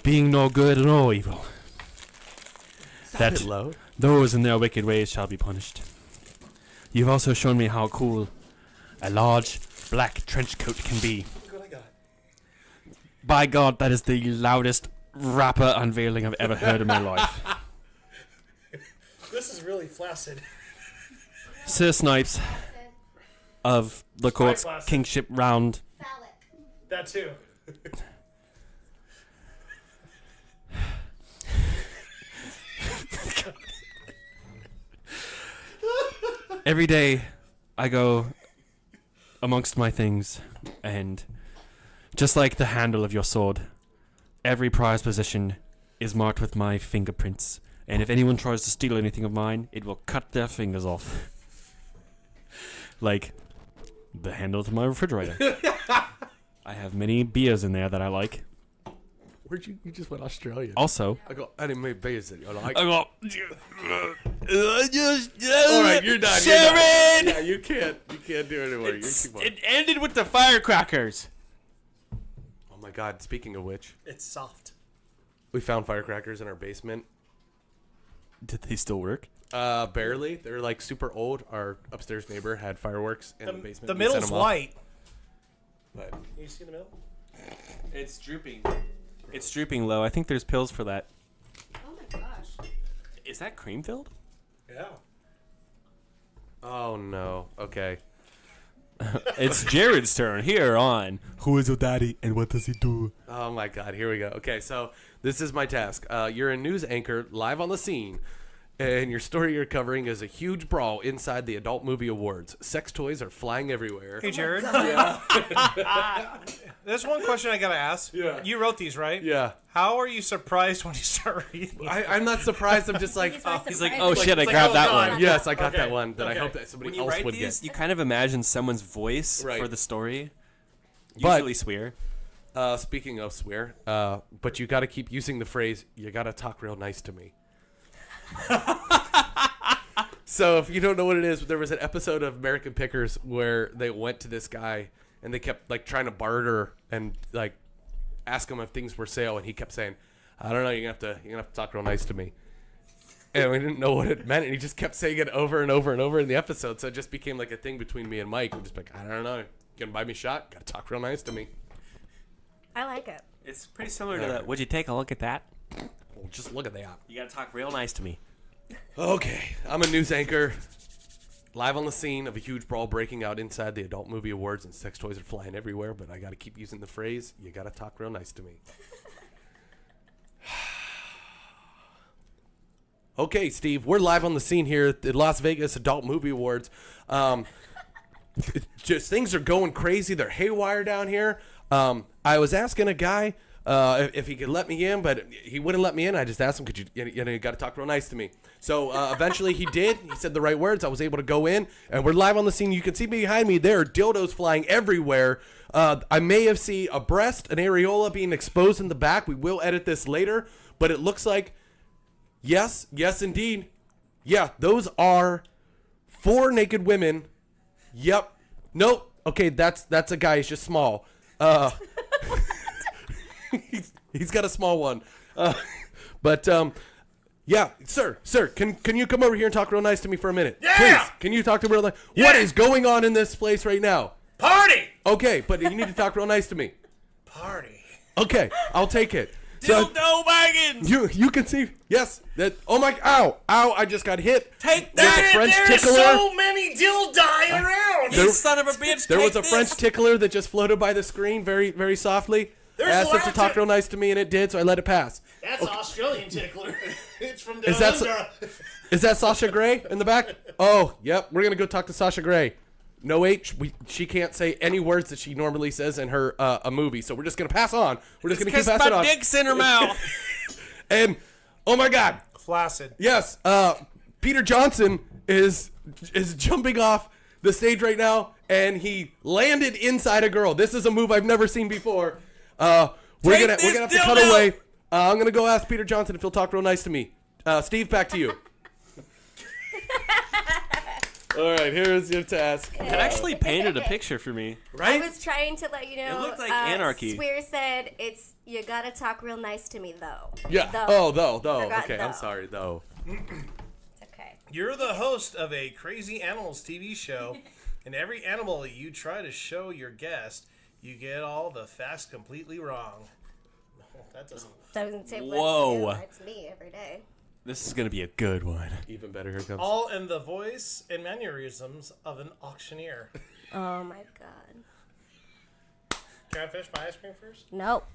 being no good and no evil. That Low. those in their wicked ways shall be punished. You've also shown me how cool a large black trench coat can be. What I got? By God, that is the loudest rapper unveiling I've ever heard in my life. This is really flaccid. Sir Snipes, of the court's Classic. kingship round. Phallic. That too. Every day, I go amongst my things, and just like the handle of your sword, every prized possession is marked with my fingerprints. And if anyone tries to steal anything of mine, it will cut their fingers off. Like the handle to my refrigerator. I have many beers in there that I like. Where'd you just went Australian? Also, I go, I didn't make beers. I like. I go. All right, you're done. Sharon! Yeah, you can't do it anymore. You're too much. It ended with the firecrackers. Oh my God! Speaking of which, It's soft. we found firecrackers in our basement. Did they still work? Barely. They're like super old. Our upstairs neighbor had fireworks in the basement. The We sent middle's them off, white. but You see the middle? It's drooping. It's drooping low. I think there's pills for that. Oh my gosh. Is that cream filled? Yeah. oh no. Okay. It's Jared's turn here on Who is Your Daddy and What Does He Do? Oh my God. Here we go. Okay, so this is my task. You're a news anchor live on the scene. And your story you're covering is a huge brawl inside the Adult Movie Awards. Sex toys are flying everywhere. Hey, Jared. There's one question I gotta ask. Yeah. You wrote these, right? Yeah. How are you surprised when you start reading? I'm not surprised. I'm just like, He's my He's like, surprise. oh shit, I like, grabbed oh, that God. one. yes, I got Okay. that one that I Okay. hope that somebody When you else write would these, get. you kind of imagine someone's voice Right. for the story. But- Usually swear. Speaking of swear, but you got to keep using the phrase, you got to talk real nice to me. So if you don't know what it is, there was an episode of American Pickers where they went to this guy and they kept like trying to barter and like ask him if things were sale, and he kept saying, I don't know, you're gonna have to talk real nice to me. And we didn't know what it meant, and he just kept saying it over and over and over in the episode, so it just became like a thing between me and Mike. We're just like, I don't know, you gonna buy me a shot? Gotta talk real nice to me. I like it. It's pretty similar to Yeah. that. Would you take a look at that? Well, just look at that. You gotta talk real nice to me. Okay, I'm a news anchor, live on the scene of a huge brawl breaking out inside the Adult Movie Awards, and sex toys are flying everywhere, but I gotta keep using the phrase, you gotta talk real nice to me. Okay, Steve, we're live on the scene here at the Las Vegas Adult Movie Awards. Just things are going crazy. They're haywire down here. I was asking a guy if he could let me in, but he wouldn't let me in. I just asked him, could you got to talk real nice to me. So eventually he did. He said the right words. I was able to go in, and we're live on the scene. You can see behind me, there are dildos flying everywhere. I may have seen a breast, an areola being exposed in the back. We will edit this later, but it looks like, yes, indeed. Yeah, those are 4 naked women. Yep. Nope. Okay, that's a guy. He's just small. He's got a small one. But yeah, sir, can you come over here and talk real nice to me for a minute? Yeah! Please, can you talk to me real nice? Yeah! What is going on in this place right now? Party! Okay, but you need to talk real nice to me. Party. Okay, I'll take it. So Dildo wagons! you can see, yes, that, oh my, ow, I just got hit. Take With that! a French There's tickler. so many dildi around. You son of a bitch! There was take a French this. tickler that just floated by the screen very, very softly. I There's asked it to lots talk of- real nice to me, and it did, so I let it pass. That's Australian tickler. It's from down Is that under. Is that Sasha Grey in the back? Oh, yep. We're gonna go talk to Sasha Grey. No H. She can't say any words that she normally says in her a movie, so we're just gonna pass on. We're just gonna keep Kiss passing my on. dick's in her mouth. And oh my God, Flaccid. yes. Peter Johnson is jumping off the stage right now, and he landed inside a girl. This is a move I've never seen before. We're Take gonna this have to dildo! cut away. I'm gonna go ask Peter Johnson if he'll talk real nice to me. Steve, back to you. All right, here's your task. It actually painted a picture for me. I was trying to let you know. It looked like anarchy. Swear said it's you gotta talk real nice to me though. Yeah. Though. Though. Forgot Okay, I'm though. sorry, though. It's okay. You're the host of a crazy animals TV show, and every animal you try to show your guest, you get all the facts completely wrong. That doesn't. Say Whoa. It's me every day. This is gonna be a good one. Even better, here comes. All in the voice and mannerisms of an auctioneer. Oh my god. Can I finish my ice cream first? Nope.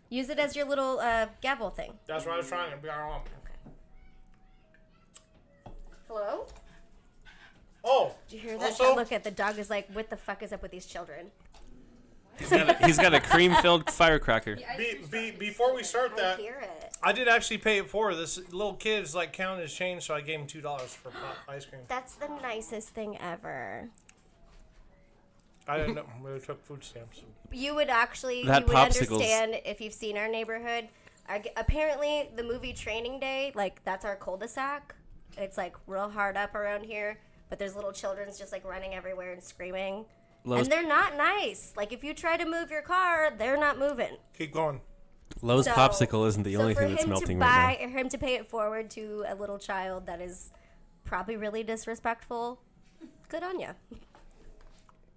Use it as your little gavel thing. That's what I was trying to be on. Okay. Hello? Oh. Did you hear that? Also- Look at the dog is like, what the fuck is up with these children? He's got a cream-filled firecracker. Before we start I that, hear it. I did actually pay it forward. This little kid's like counting his change, so I gave him $2 for ice cream. That's the nicest thing ever. I didn't know. We took food stamps. You would actually, That you would popsicles. understand if you've seen our neighborhood. Apparently, the movie Training Day, like, that's our cul-de-sac. It's, like, real hard up around here. But there's little children's just, like, running everywhere and screaming. Lowe's, And they're not nice. Like, if you try to move your car, they're not moving. Keep going. Lowe's So- popsicle isn't the only for thing that's him melting to right buy, him to pay it forward to a little child that is probably really disrespectful, good on you.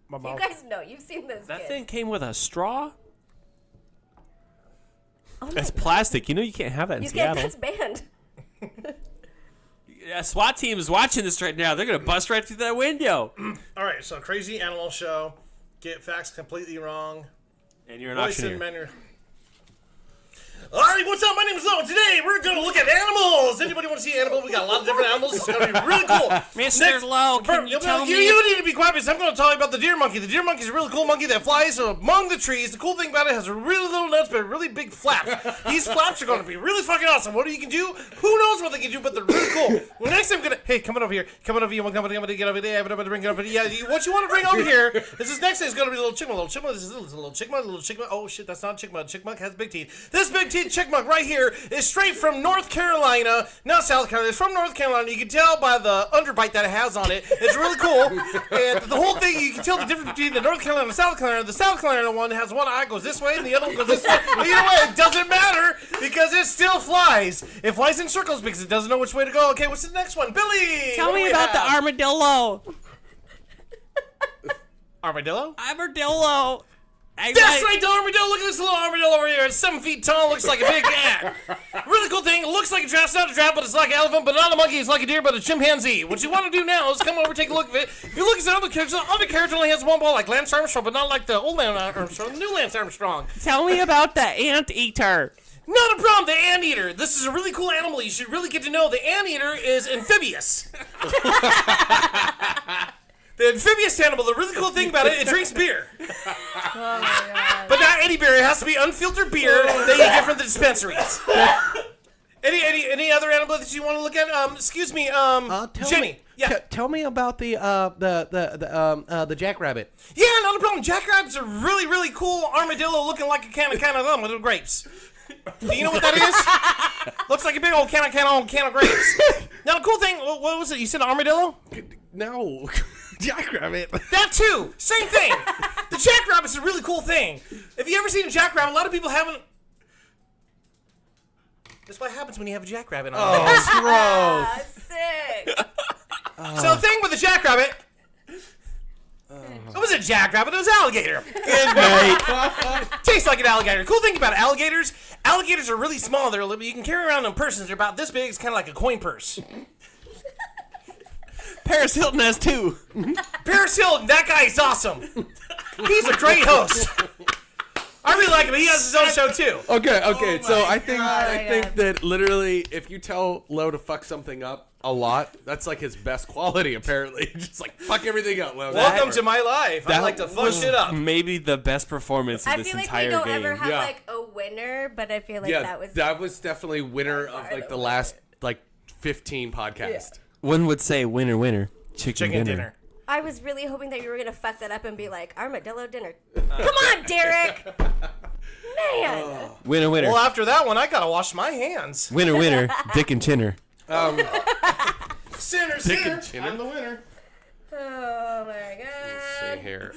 My You mouth. guys know. You've seen those now. That kids. thing came with a straw? Oh my It's God. plastic. You know you can't have that in You can't. Seattle. That's banned. Yeah, SWAT team is watching this right now. They're going to bust right through that window. All right, so crazy animal show. Get facts completely wrong. And you're an Voice and auctioneer. manner. All right, what's up? My name is Lo. Today we're going to look at animals. Anybody want to see an animal? We got a lot of different animals. It's going to be really cool. Mr. Lowe, can you tell me- You need to be quiet because I'm going to tell you about the deer monkey. The deer monkey is a really cool monkey that flies among the trees. The cool thing about it has a really little nuts but really big flaps. These flaps are going to be really fucking awesome. What you can do? Who knows what they can do? But they're really cool. Well, next I'm going to... Hey, come on over here. Come on over here. I'm going to get over there. I'm going to bring it over here. Yeah, what you want to bring over here is this next thing is going to be a little chipmunk. Little chipmunk. This is a little chipmunk. Little chipmunk. Oh, shit, that's not a chipmunk. Chipmunk has big teeth. This big teeth chipmunk right here is straight from North Carolina, not South Carolina. It's from North Carolina. You can tell by the underbite that it has on it. It's really cool. And the whole thing, you can tell the difference between the North Carolina and the South Carolina. The South Carolina one has one eye goes this way and the other one goes this way. But you know what? It doesn't matter because it still flies. It flies in circles because it doesn't know which way to go. Okay, what's the next one? Billy! Tell what do me we about the have? armadillo. Armadillo? Armadillo. That's right, the armadillo. Look at this little armadillo over here. It's 7 feet tall. Looks like a big cat. Really cool thing. It looks like a giraffe. It's not a giraffe, but it's like an elephant. But not a monkey. It's like a deer, but a chimpanzee. What you want to do now is come over, take a look at it. If you look at the other character only has one ball, like Lance Armstrong, but not like the old Lance Armstrong, the new Lance Armstrong. Tell me about the anteater. Not a problem. The anteater. This is a really cool animal. You should really get to know. The anteater is amphibious. The amphibious animal, the really cool thing about it, it drinks beer. Oh my god. But not any beer. It has to be unfiltered beer that you get from the dispensaries. Any other animal that you want to look at? Excuse me, Jenny. Yeah. Tell me about the jackrabbit. Yeah, not a problem. Jackrabbits are really, really cool armadillo looking like a can of them with grapes. Do you know what that is? Looks like a big old can of grapes. Now, the cool thing, what was it? You said armadillo? No, jackrabbit. That too. Same thing. The jackrabbit's a really cool thing. If you ever seen a jackrabbit, a lot of people haven't. That's what happens when you have a jackrabbit on. Oh, Ah, gross. sick. So the thing with the jackrabbit. It was a jackrabbit. It was an alligator. Good night. Tastes like an alligator. Cool thing about alligators are really small. You can carry around in persons. They're about this big. It's kind of like a coin purse. Paris Hilton has two. Paris Hilton, that guy is awesome. He's a great host. I really like him. He has his own show too. Okay. So I think God. that literally, if you tell Lo to fuck something up a lot, that's like his best quality. Apparently, just like fuck everything up, Lo. Welcome to my life. I like to fuck shit up. Maybe the best performance of I this feel like entire we don't game. ever have Yeah. like a winner, but I feel like Yeah, that was definitely winner of like the last like 15 podcasts. One would say winner, winner, chicken Dinner. I was really hoping that you were gonna fuck that up and be like armadillo dinner. Come on, Derek. Man. Winner, winner. Well, after that one, I gotta wash my hands. Winner, winner, Dick and Chinner. Sinner, Dick sinner. and Chinner? I'm the winner. Oh my Let's god. see here.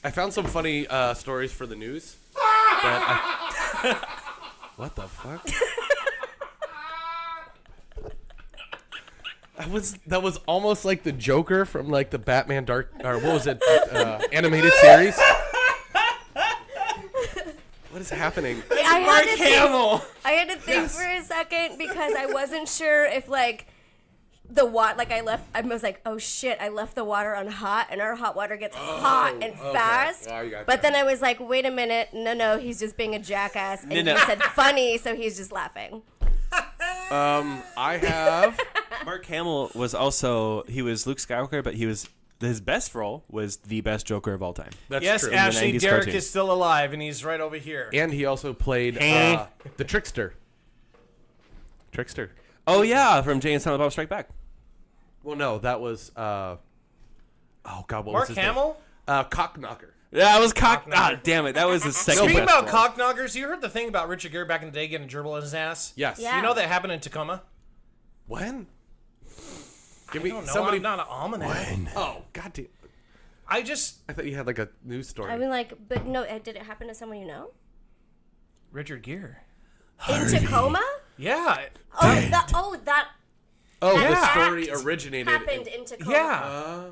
I found some funny stories for the news. What the fuck? That was almost like the Joker from like the Batman Dark or what was it animated series. What is happening? I had to think, Hamill. I had to think for a second because I wasn't sure if like the water, like I was like, oh shit, I left the water on hot, and our hot water gets hot and fast. Oh, you got but that. then I was like, wait a minute, no, he's just being a jackass, and he said funny, so he's just laughing. I have. Mark Hamill was also he was Luke Skywalker, but his best role was the best Joker of all time. That's Yes, true. Ashley, 90s Derek cartoon. is still alive, and he's right over here. And he also played Hey. the Trickster. Trickster. Oh yeah, from Jay and Silent Bob Strike Back. Well, no, that was. Oh God, what Mark was his Hamill? name? Cockknocker. Yeah, I was cock. Knocker. Ah, damn it, that was his second Speaking best about role. cockknockers, you heard the thing about Richard Gere back in the day getting a gerbil in his ass? Yes. Yeah. You know that happened in Tacoma? When? Give me I don't know. somebody. I'm not an almanac. Oh God damn. I just... I thought you had like a news story. I mean, like, but no, did it happen to someone you know? Richard Gere. In Tacoma? Yeah. That the Yeah. story originated. happened in Tacoma. Yeah.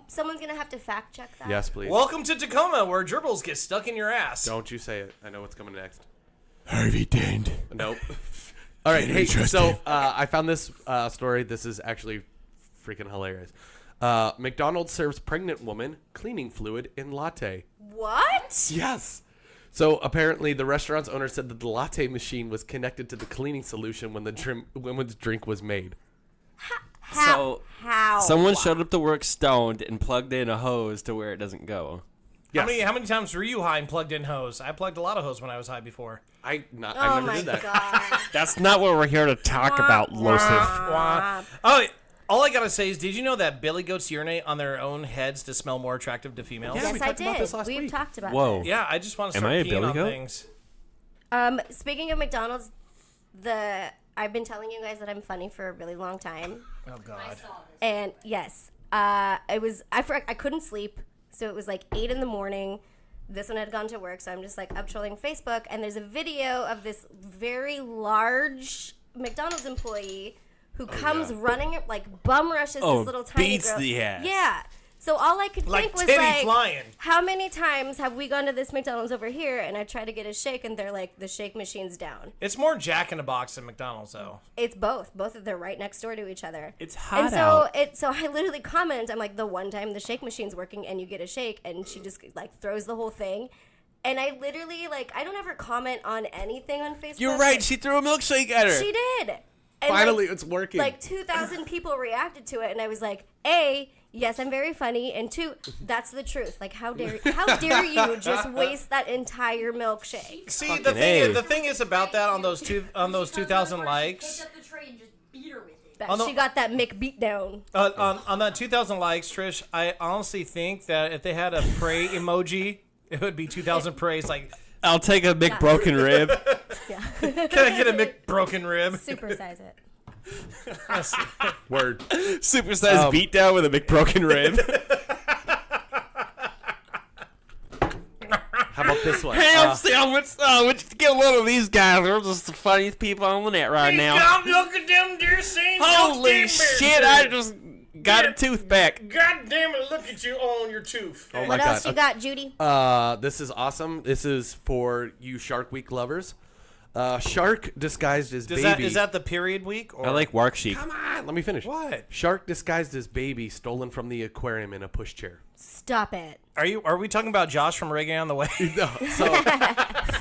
Someone's gonna have to fact check that. Yes, please. Welcome to Tacoma, where gerbils get stuck in your ass. Don't you say it. I know what's coming next. Harvey Dent. Nope. All right. Hey, so I found this story. This is actually freaking hilarious. McDonald's serves pregnant woman cleaning fluid in latte. What? Yes. So apparently, the restaurant's owner said that the latte machine was connected to the cleaning solution when the woman's drink was made. So How? someone showed up to work stoned and plugged in a hose to where it doesn't go. Yes. How many times were you high and plugged in hose? I plugged a lot of hose when I was high before. I Oh never my did that. god. That's not what we're here to talk about, Losif. Wah. Oh, all I gotta say is, did you know that billy goats urinate on their own heads to smell more attractive to females? Yeah, we Yes, I talked about did. this last We've week. talked about Whoa. this. Yeah, I just want to Am start I a peeing billy on goat? things. Speaking of McDonald's, I've been telling you guys that I'm funny for a really long time, Oh God. I saw this. and yes, I couldn't sleep, so it was like 8 a.m. This one had gone to work, so I'm just like up trolling Facebook, and there's a video of this very large McDonald's employee who comes running, like bum rushes Oh, this little tiny beats girl. the ass. Yeah. So all I could Like think was titty like, flying. how many times have we gone to this McDonald's over here, and I try to get a shake, and they're like, the shake machine's down. It's more Jack in a Box than McDonald's, though. It's both. Both of them right next door to each other. It's hot And so out. so I literally comment, I'm like, the one time the shake machine's working and you get a shake, and she just like throws the whole thing. And I literally I don't ever comment on anything on Facebook. You're right. She threw a milkshake at her. She did. And Finally, it's working. Like 2,000 people reacted to it, and I was like, A, yes, I'm very funny, and 2, that's the truth. Like, how dare you just waste that entire milkshake? See, the Fucking A. thing is about that on those 2,000 likes. Picked up the tray and just beat her with it. That On the- she got that McBeat down. On that 2,000 likes, Trish, I honestly think that if they had a pray emoji, it would be 2,000 praise. Like, I'll take a big broken rib. Yeah. can I get a McBroken rib? Supersize it. Word. Supersized beatdown with a McBroken rib. How about this one? Ham sandwich. Get one of these guys. They're just the funniest people on the net right now. God, look at them dear saints. Holy shit! I just got a tooth back. God damn it, look at you on your tooth. Oh my What else God. you got, Judy? This is awesome. This is for you Shark Week lovers. Shark disguised as baby. Is that the period week? Or? I like Wark Sheik. Come on, let me finish. What? Shark disguised as baby stolen from the aquarium in a pushchair. Stop it. Are we talking about Josh from Reggae on the Way? No, so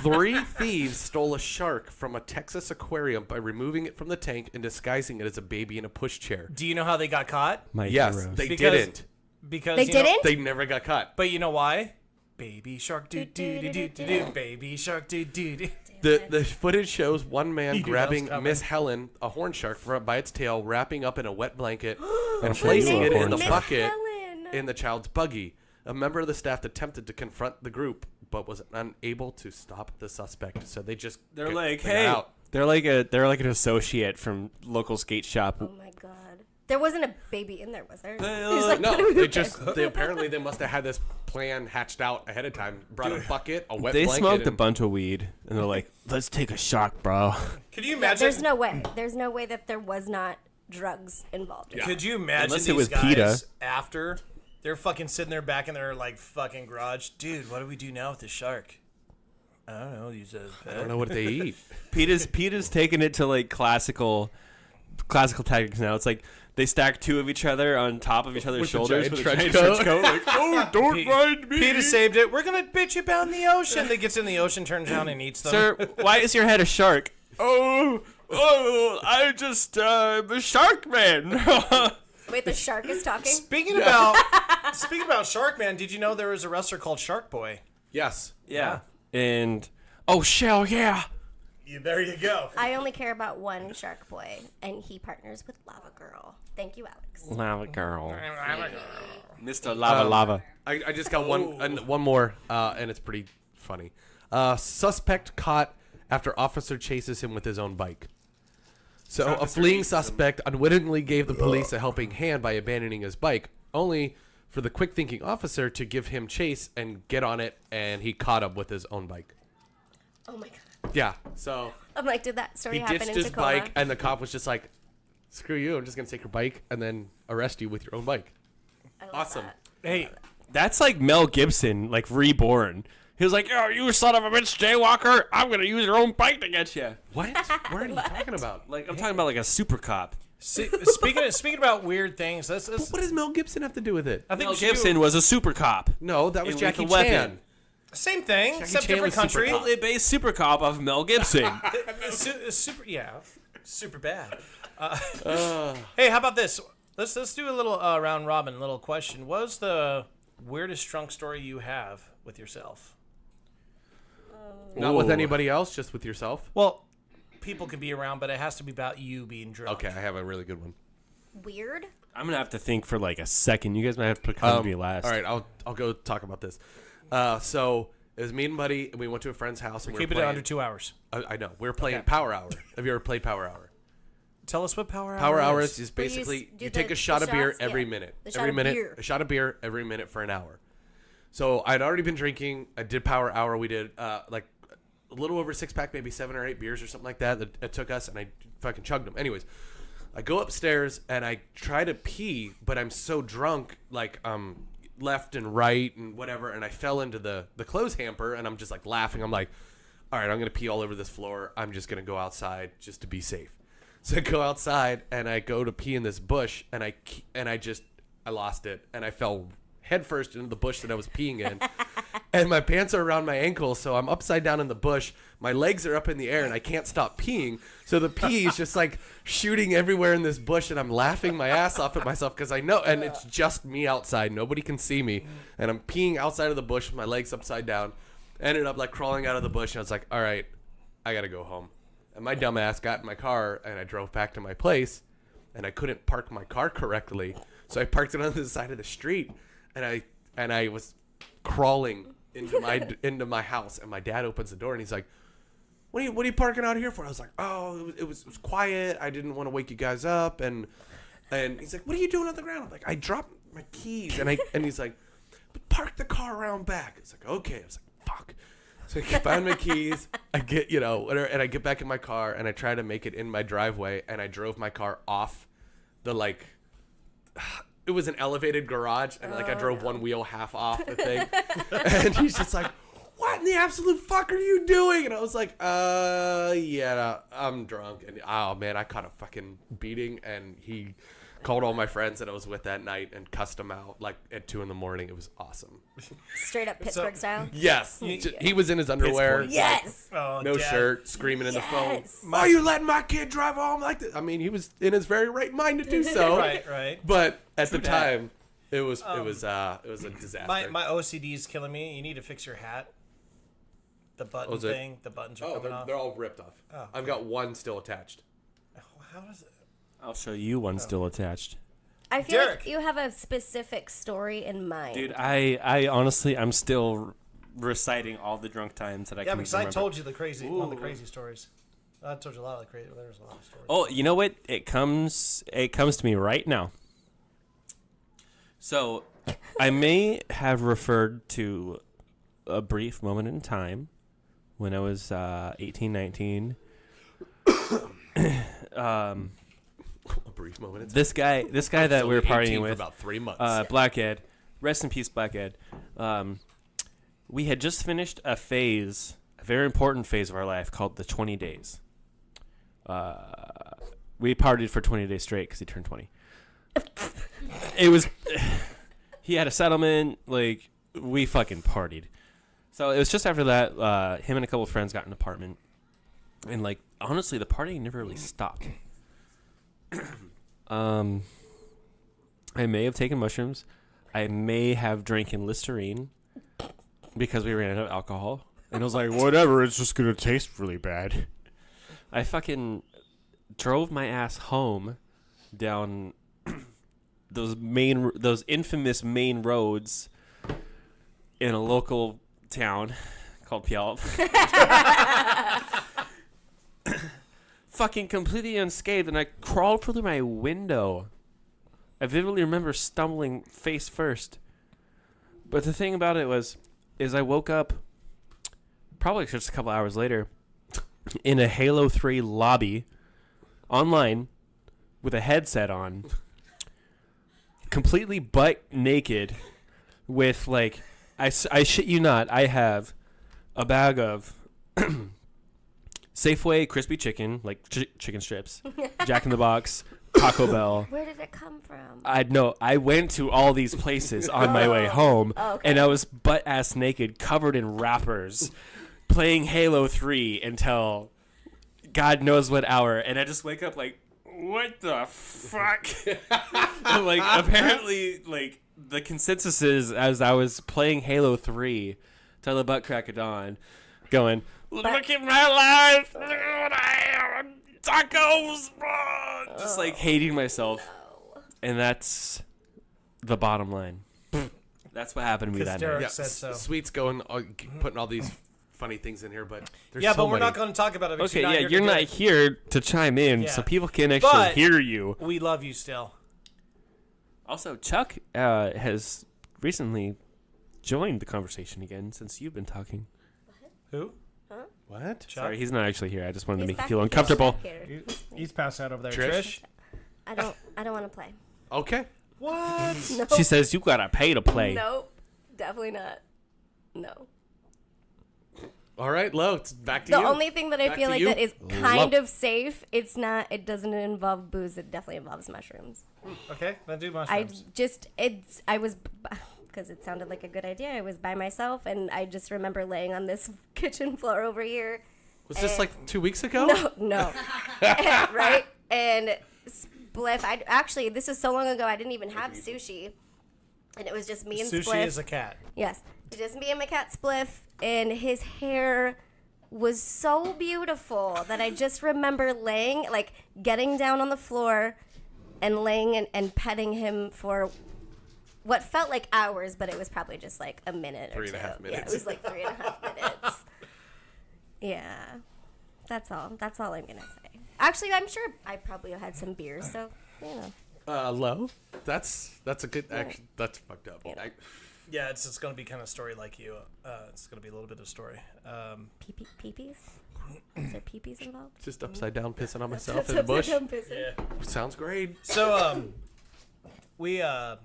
3 thieves stole a shark from a Texas aquarium by removing it from the tank and disguising it as a baby in a pushchair. Do you know how they got caught? My Yes, heroes. they Because- didn't. Because They you know- didn't? They never got caught. But you know why? Baby shark do do do do do do. Baby shark do do do. The footage shows one man You knew that grabbing was coming. Miss Helen, a horn shark, by its tail, wrapping up in a wet blanket, and sure placing you it were a in the horn Miss bucket Helen. in the child's buggy. A member of the staff attempted to confront the group, but was unable to stop the suspect. So they just They're got- like, they got hey, out. they're like an associate from local skate shop. Oh my god. There wasn't a baby in there, was there? Uh, He was like, No, "What do we they do?" just apparently they must have had this plan hatched out ahead of time. Brought a bucket, a wet They blanket. smoked a and- bunch of weed, and they're like, "Let's take a shot, bro." Could you Yeah, imagine? there's no way. There's no way that there was not drugs involved. Yeah. Could you imagine Unless it these was guys PETA. after they're fucking sitting there back in their like fucking garage? Dude, what do we do now with the shark? I don't know. Use a I don't know what they eat. Peter's taking it to like classical classical tactics now. It's like they stack two of each other on top of each other's With the shoulders giant with a trench giant coat. trench coat. Like, oh, don't mind me. Peter saved it. We're gonna bitch about in the ocean. They gets in the ocean, turns around, and eats them. Sir, why is your head a shark? Oh, I just the shark man. Wait, the shark is talking? Speaking about Sharkman, did you know there was a wrestler called Shark Boy? Yes. Yeah. And oh, shell, yeah. There you go. I only care about one shark boy, and he partners with Lava Girl. Thank you, Alex. Lava girl. Mr. Lava. I just got one more, and it's pretty funny. Suspect caught after officer chases him with his own bike. So a fleeing suspect unwittingly gave the police a helping hand by abandoning his bike, only for the quick-thinking officer to give him chase and get on it, and he caught him with his own bike. Oh my god. Yeah, so I'm like, did that story he happen ditched in his Tacoma? bike, and the cop was just like, screw you, I'm just going to take your bike and then arrest you with your own bike. I love Awesome. that. Hey, that's like Mel Gibson, like reborn. He was like, "Oh, you son of a bitch, jaywalker! I'm gonna use your own bike to get you." What? What are you talking about? Like I'm talking about like a super cop. Speaking about weird things, let's What does Mel Gibson have to do with it? I think Mel we should Gibson was a super cop. No, that was In Jackie Lethal Chan. Weapon. same thing, except Chan different was super country. cop. A base super cop of Mel Gibson. Super bad. Hey, how about this? Let's do a little round robin, little question. What's the weirdest drunk story you have with yourself? Not with Ooh. anybody else, just with yourself. Well, people can be around, but it has to be about you being drunk. Okay, I have a really good one. Weird? I'm gonna have to think for like a second. You guys might have to come to me last. All right, I'll go talk about this. So it was me and Buddy, and we went to a friend's house. And we Keep were it playing, under 2 hours. I know. We were playing Okay. Power Hour. Have you ever played Power Hour? Tell us what Power Hour Power is. Hour is Where you basically do you the- take a shot the of beer shots? every Yeah. minute. The shot Every of minute, beer. a shot of beer every minute for an hour. So I'd already been drinking. I did Power Hour. We did like a little over 6-pack, maybe 7 or 8 beers or something like that. It took us, and I fucking chugged them. Anyways, I go upstairs and I try to pee, but I'm so drunk, like left and right and whatever, and I fell into the clothes hamper, and I'm just like laughing. I'm like, all right, I'm gonna pee all over this floor. I'm just gonna go outside just to be safe. So I go outside and I go to pee in this bush, and I lost it, and I fell headfirst into the bush that I was peeing in. And my pants are around my ankles, so I'm upside down in the bush. My legs are up in the air, and I can't stop peeing. So the pee is just like shooting everywhere in this bush, and I'm laughing my ass off at myself because I know, and it's just me outside. Nobody can see me, and I'm peeing outside of the bush with my legs upside down. Ended up like crawling out of the bush, and I was like, all right, I gotta go home. And my dumb ass got in my car, and I drove back to my place, and I couldn't park my car correctly, so I parked it on the side of the street, and I was crawling into my house, and my dad opens the door, and he's like, what are you parking out here for? I was like, oh, it was quiet. I didn't want to wake you guys up, and he's like, what are you doing on the ground? I'm like, I dropped my keys, and he's like, but park the car around back. It's like, okay. I was like, fuck. So I find my keys, I get, whatever, and I get back in my car, and I try to make it in my driveway, and I drove my car off the, like, it was an elevated garage, and, like, I drove one wheel half off the thing, and he's just like, what in the absolute fuck are you doing? And I was like, yeah, I'm drunk, and, oh, man, I caught a fucking beating, and he called all my friends that I was with that night and cussed them out, like, at 2 a.m. It was awesome. Straight up Pittsburgh style? Yes. He was in his underwear. Pittsburgh. Yes! Oh, No Dad. shirt, screaming in the phone. Yes. Why are you letting my kid drive home like this? I mean, he was in his very right mind to do so. Right. But at the that. time, it was a disaster. My OCD is killing me. You need to fix your hat. The button is it? thing. The buttons are coming off. they're all ripped off. Oh. I've got one still attached. How does it? I'll show you one still attached. I feel Derek. like you have a specific story in mind. Dude, I honestly, I'm still reciting all the drunk times that I Yeah, can because remember. I told you one of the crazy stories. I told you a lot of the crazy. There's a lot of stories. Oh, you know what? It comes to me right now. So, I may have referred to a brief moment in time when I was 18, 19. A brief moment. This guy that we were partying for with, about 3 months. Black Ed, rest in peace, Black Ed. We had just finished a phase, a very important phase of our life called the 20 days. We partied for 20 days straight because he turned 20. It was... He had a settlement. Like, we fucking partied. So it was just after that, him and a couple of friends got an apartment. And, like, honestly, the partying never really stopped. I may have taken mushrooms. I may have drinking Listerine because we ran out of alcohol. And I was like, whatever, it's just going to taste really bad. I fucking drove my ass home down those infamous main roads in a local town called Puyallup. Fucking completely unscathed, and I crawled through my window. I vividly remember stumbling face first. But the thing about it is I woke up probably just a couple hours later in a Halo 3 lobby online with a headset on, completely butt naked with, like, I shit you not, I have a bag of Safeway crispy chicken, like chicken strips, Jack in the Box, Taco Bell. Where did it come from? I went to all these places on my way home, and I was butt ass naked, covered in wrappers, playing Halo 3 until God knows what hour, and I just wake up like, what the fuck? Like, apparently, like, the consensus is, as I was playing Halo 3 till the butt crack of dawn, going, look at my life, look at what I am, tacos, just like hating myself. And that's the bottom line. That's what happened to me that Derek night. said so. Sweet's going, putting all these funny things in here, but there's Yeah, so but we're many. not going to talk about it. Because Okay, yeah, you're not here to chime in, Yeah. so people can actually But hear you. We love you still. Also, Chuck has recently joined the conversation again since you've been talking. Who? What? Chuck? Sorry, he's not actually here. I just wanted to He's make you back- feel he's uncomfortable. back here. He's passed out over there. Trish? I don't want to play. Okay. What? No. She says you gotta pay to play. Nope. Definitely not. No. All right, Lo, it's back to The you. only thing that I Back feel to like you. that is Love- kind of safe, it doesn't involve booze, it definitely involves mushrooms. Okay, then do I mushrooms. was, because it sounded like a good idea, I was by myself, and I just remember laying on this kitchen floor over here. Was this like 2 weeks ago? No. Right? And Spliff, this is so long ago, I didn't even have sushi. And it was just me and Sushi Spliff. is a cat. Yes. Just me and my cat Spliff, and his hair was so beautiful that I just remember getting down on the floor and laying and petting him for what felt like hours, but it was probably just like a minute or 3.5 two. minutes. Yeah, it was like 3.5 minutes. Yeah. That's all I'm going to say. Actually, I'm sure I probably had some beers, so, you know. Lo? That's a good, actually, that's fucked up. Yeah. Yeah, it's going to be kind of story like you. It's going to be a little bit of story. Peepees? Is there peepees involved? Just upside down pissing on myself in the bush. Yeah. Sounds great. So, we had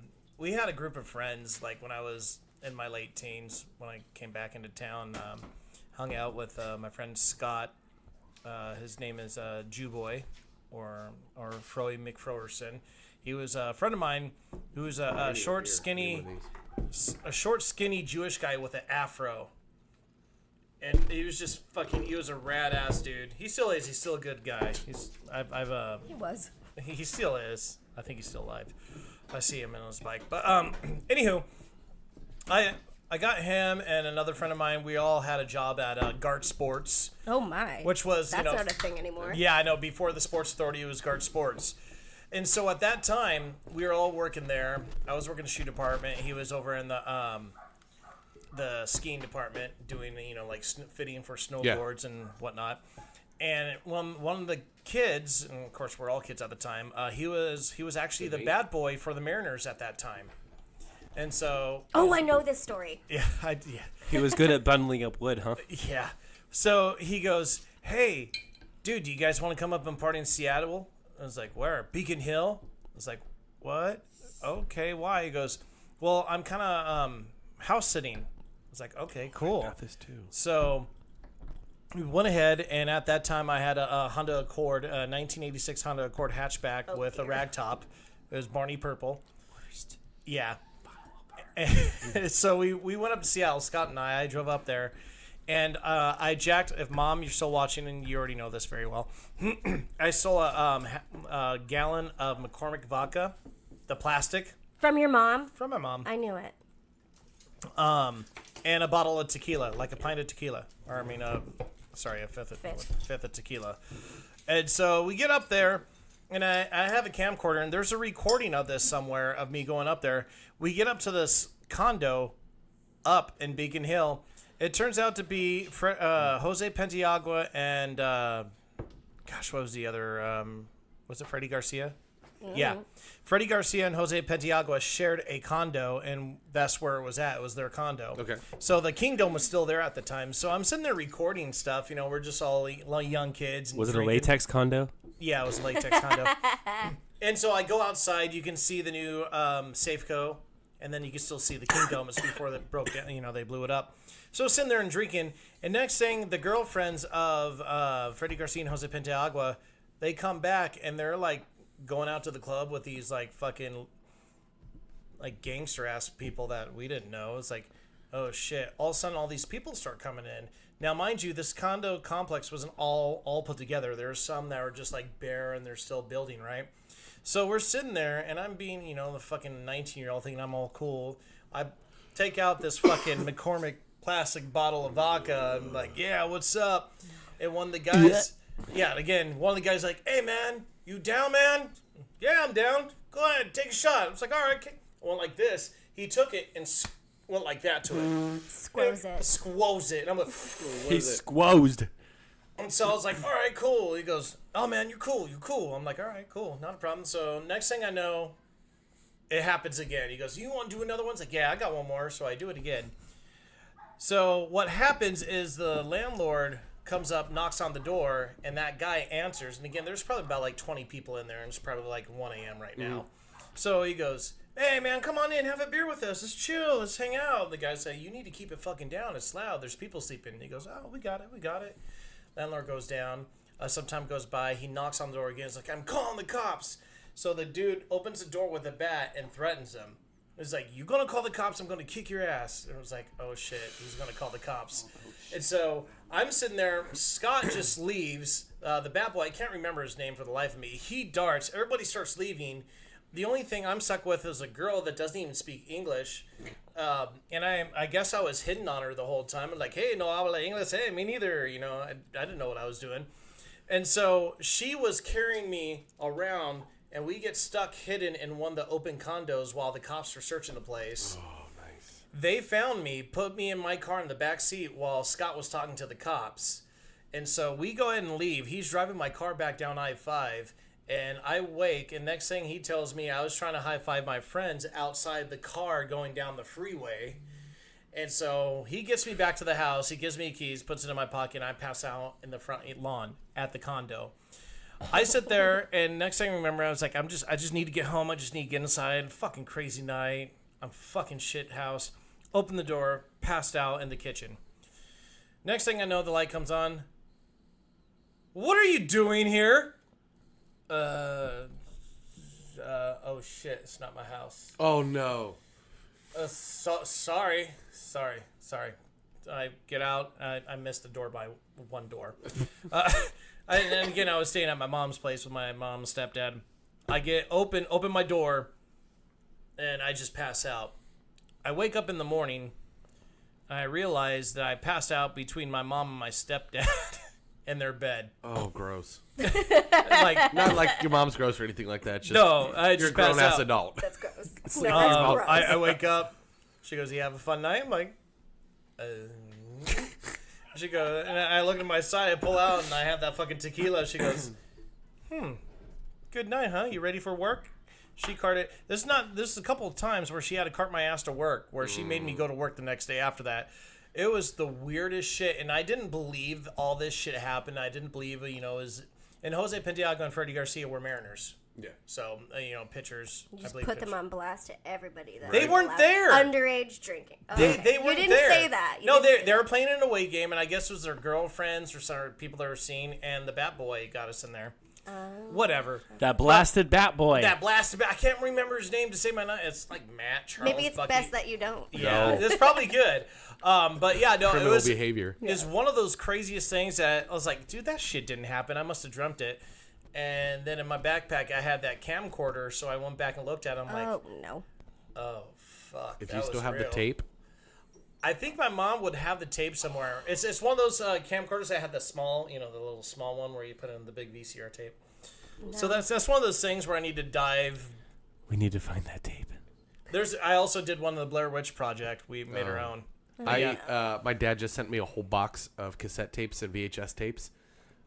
a group of friends, like when I was in my late teens, when I came back into town, hung out with my friend Scott. His name is Jew Boy, or Froy McFrowerson. He was a friend of mine who was a short, skinny Jewish guy with an afro. And he was just he was a rad ass dude. He still is. He's still a good guy. He was. He still is. I think he's still alive. I see him on his bike. But anywho, I got him and another friend of mine. We all had a job at Gart Sports, Oh my. which was That's not a thing anymore. Yeah, I know. Before the Sports Authority, it was Gart Sports. And so at that time, we were all working there. I was working the shoe department. He was over in the skiing department doing, like fitting for snowboards and whatnot. And one of the kids, and of course we're all kids at the time, he was actually the bad boy for the Mariners at that time. And so Oh, I know this story. yeah. He was good at bundling up wood, huh? Yeah. So he goes, "Hey, dude, do you guys want to come up and party in Seattle?" I was like, "Where? Beacon Hill?" I was like, "What? Okay, why?" He goes, "Well, I'm kind of house sitting." I was like, "Okay, cool." Got this too. So we went ahead, and at that time I had a Honda Accord, a 1986 Honda Accord hatchback with a rag top. It was Barney purple. Worst. Yeah. So we went up to Seattle, Scott and I drove up there, and I jacked, if Mom, you're still watching, and you already know this very well, I stole a gallon of McCormick vodka, the plastic. From your mom? From my mom. I knew it. And a bottle of tequila, like a pint of tequila. Or, I mean, a fifth of tequila. And so we get up there, and I have a camcorder, and there's a recording of this somewhere of me going up there. We get up to this condo up in Beacon Hill. It turns out to be Jose Pentiagua and, what was the other, was it Freddie Garcia? Mm-hmm. Yeah. Freddie Garcia and Jose Pentiagua shared a condo, and that's where it was at. It was their condo. Okay. So the Kingdom was still there at the time. So I'm sitting there recording stuff. We're just all young kids. And Was it a drinking. latex condo? Yeah, it was a latex condo. And so I go outside. You can see the new Safeco, and then you can still see the Kingdom. It's before they broke down. They blew it up. So sitting there and drinking, and next thing, the girlfriends of Freddie Garcia and Jose Pentiagua, they come back, and they're like going out to the club with these like fucking like gangster ass people that we didn't know. It's like, oh shit. All of a sudden all these people start coming in. Now mind you, this condo complex wasn't all put together. There's some that were just like bare and they're still building, right? So we're sitting there and I'm being, the fucking 19-year-old thinking I'm all cool. I take out this fucking McCormick plastic bottle of vodka. I'm like, yeah, what's up? And one of the guys, one of the guys like, hey man, you down, man? Yeah, I'm down. Go ahead, take a shot. I was like, all right. I went like this. He took it and went like that to it. Squoze it. And I'm like, He squozed. and so I was like, all right, cool. He goes, oh man, you're cool. I'm like, all right, cool. Not a problem. So next thing I know, it happens again. He goes, you want to do another one? It's like, yeah, I got one more. So I do it again. So what happens is the landlord comes up, knocks on the door, and that guy answers. And again, there's probably about like 20 people in there, and it's probably like 1 a.m. right now. So he goes, hey man, come on in, have a beer with us. Let's chill, let's hang out. The guy say, you need to keep it fucking down. It's loud. There's people sleeping. And he goes, oh, we got it. Landlord goes down. Some time goes by. He knocks on the door again. He's like, I'm calling the cops. So the dude opens the door with a bat and threatens him. He's like, you gonna call the cops? I'm gonna kick your ass. And it was like, oh shit, he's gonna call the cops. And so I'm sitting there. Scott just leaves. The bad boy, I can't remember his name for the life of me. He darts. Everybody starts leaving. The only thing I'm stuck with is a girl that doesn't even speak English. And I guess I was hitting on her the whole time. I'm like, hey, no habla English. Hey, me neither. I didn't know what I was doing. And so she was carrying me around, and we get stuck hidden in one of the open condos while the cops were searching the place. Oh, nice. They found me, put me in my car in the back seat while Scott was talking to the cops. And so we go ahead and leave. He's driving my car back down Ep.5. And I wake, and next thing he tells me, I was trying to high-five my friends outside the car going down the freeway. And so he gets me back to the house. He gives me keys, puts it in my pocket, and I pass out in the front lawn at the condo. I sit there, and next thing I remember, I was like, I just need to get home. I just need to get inside. Fucking crazy night. I'm fucking shit house. Open the door, passed out in the kitchen. Next thing I know, the light comes on. What are you doing here? Oh shit, it's not my house. Oh no. Sorry. I get out. I missed the door by one door. And again, I was staying at my mom's place with my mom and stepdad. I get open my door, and I just pass out. I wake up in the morning, and I realize that I passed out between my mom and my stepdad in their bed. Oh, gross. Like, not like your mom's gross or anything like that. Just no, I just you're a passed grown-ass out. adult. That's gross. Sleep No, in that's your mouth. gross. I wake up. She goes, you have a fun night? I'm like, She goes, and I look at my side, I pull out, and I have that fucking tequila. She goes, good night, huh? You ready for work? She carted. This is a couple of times where she had to cart my ass to work, where she made me go to work the next day after that. It was the weirdest shit, and I didn't believe all this shit happened. I didn't believe, and Jose Pentiagua and Freddie Garcia were Mariners. Yeah. So, pitchers. You I just believe put them pitchers. on blast to everybody. That They was weren't allowed there. Underage drinking. They Okay. weren't You didn't there. say that. You No, didn't say they were that. playing an away game, and I guess it was their girlfriends or some people they were seeing, and the Bat Boy got us in there. Whatever. That blasted bat boy. That blasted. I can't remember his name to say my name. It's like Matt Charles. Maybe it's Bucky. best that you don't. Yeah, No. it's probably good. But yeah, no, Criminal it was behavior. is one of those craziest things that I was like, dude, that shit didn't happen. I must have dreamt it. And then in my backpack, I had that camcorder, so I went back and looked at it. I'm like, Oh no. oh fuck. If that you still was have real. the tape, I think my mom would have the tape somewhere. It's one of those camcorders that had the small, the little small one where you put in the big VCR tape. So that's one of those things where I need to dive. We need to find that tape. I also did one of the Blair Witch Project. We made our own. my dad just sent me a whole box of cassette tapes and VHS tapes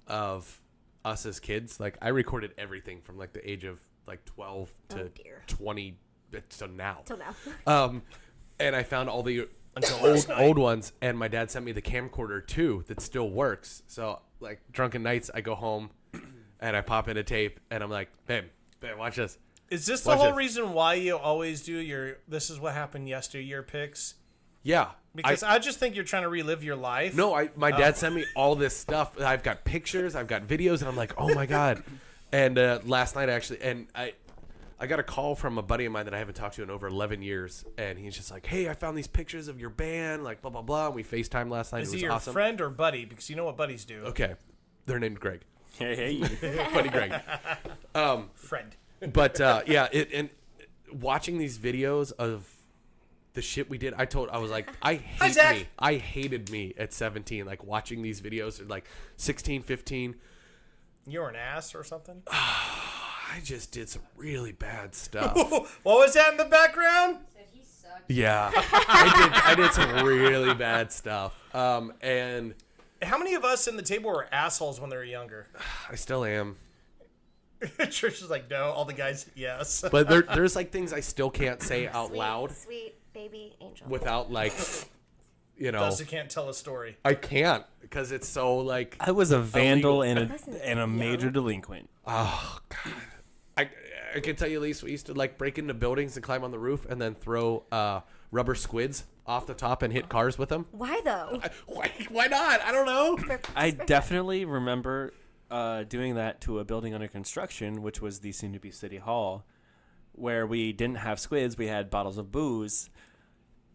of us as kids. Like I recorded everything from like the age of like 12 to dear. 20 to now. Till now. And I found all the last night. old ones, and my dad sent me the camcorder too that still works. So like drunken nights, I go home and I pop in a tape, and I'm like, babe, watch this. Is this the Watch whole this. reason why you always do your "this is what happened yesteryear" picks? Yeah, Because I just think you're trying to relive your life. No, my dad sent me all this stuff. I've got pictures, I've got videos, and I'm like, oh my god. And last night I got a call from a buddy of mine that I haven't talked to in over 11 years, and he's just like, hey, I found these pictures of your band, like blah blah blah. And we FaceTimed last night. Is It was he your awesome. friend or buddy? Because you know what buddies do. Okay, they're named Greg. Hey. Buddy Greg. Friend. But and watching these videos of the shit we did, I was like, Zach. I hated me at 17, like watching these videos at like 16, 15. You're an ass or something? I just did some really bad stuff. What was that in the background? Said he sucked. Yeah, I did some really bad stuff. And How many of us in the table were assholes when they were younger? I still am. Trish is like, no. All the guys, yes. But there's like things I still can't say out loud Sweet baby angel. without like, Dusty can't tell a story. I can't because it's so like, I was a vandal and Wasn't a major young. delinquent. oh god. I can tell you, Elise, we used to like break into buildings and climb on the roof and then throw rubber squids off the top and hit cars with them. Why though? Why not? I don't know. I definitely remember doing that to a building under construction, which was the soon-to-be City Hall, where we didn't have squids, we had bottles of booze,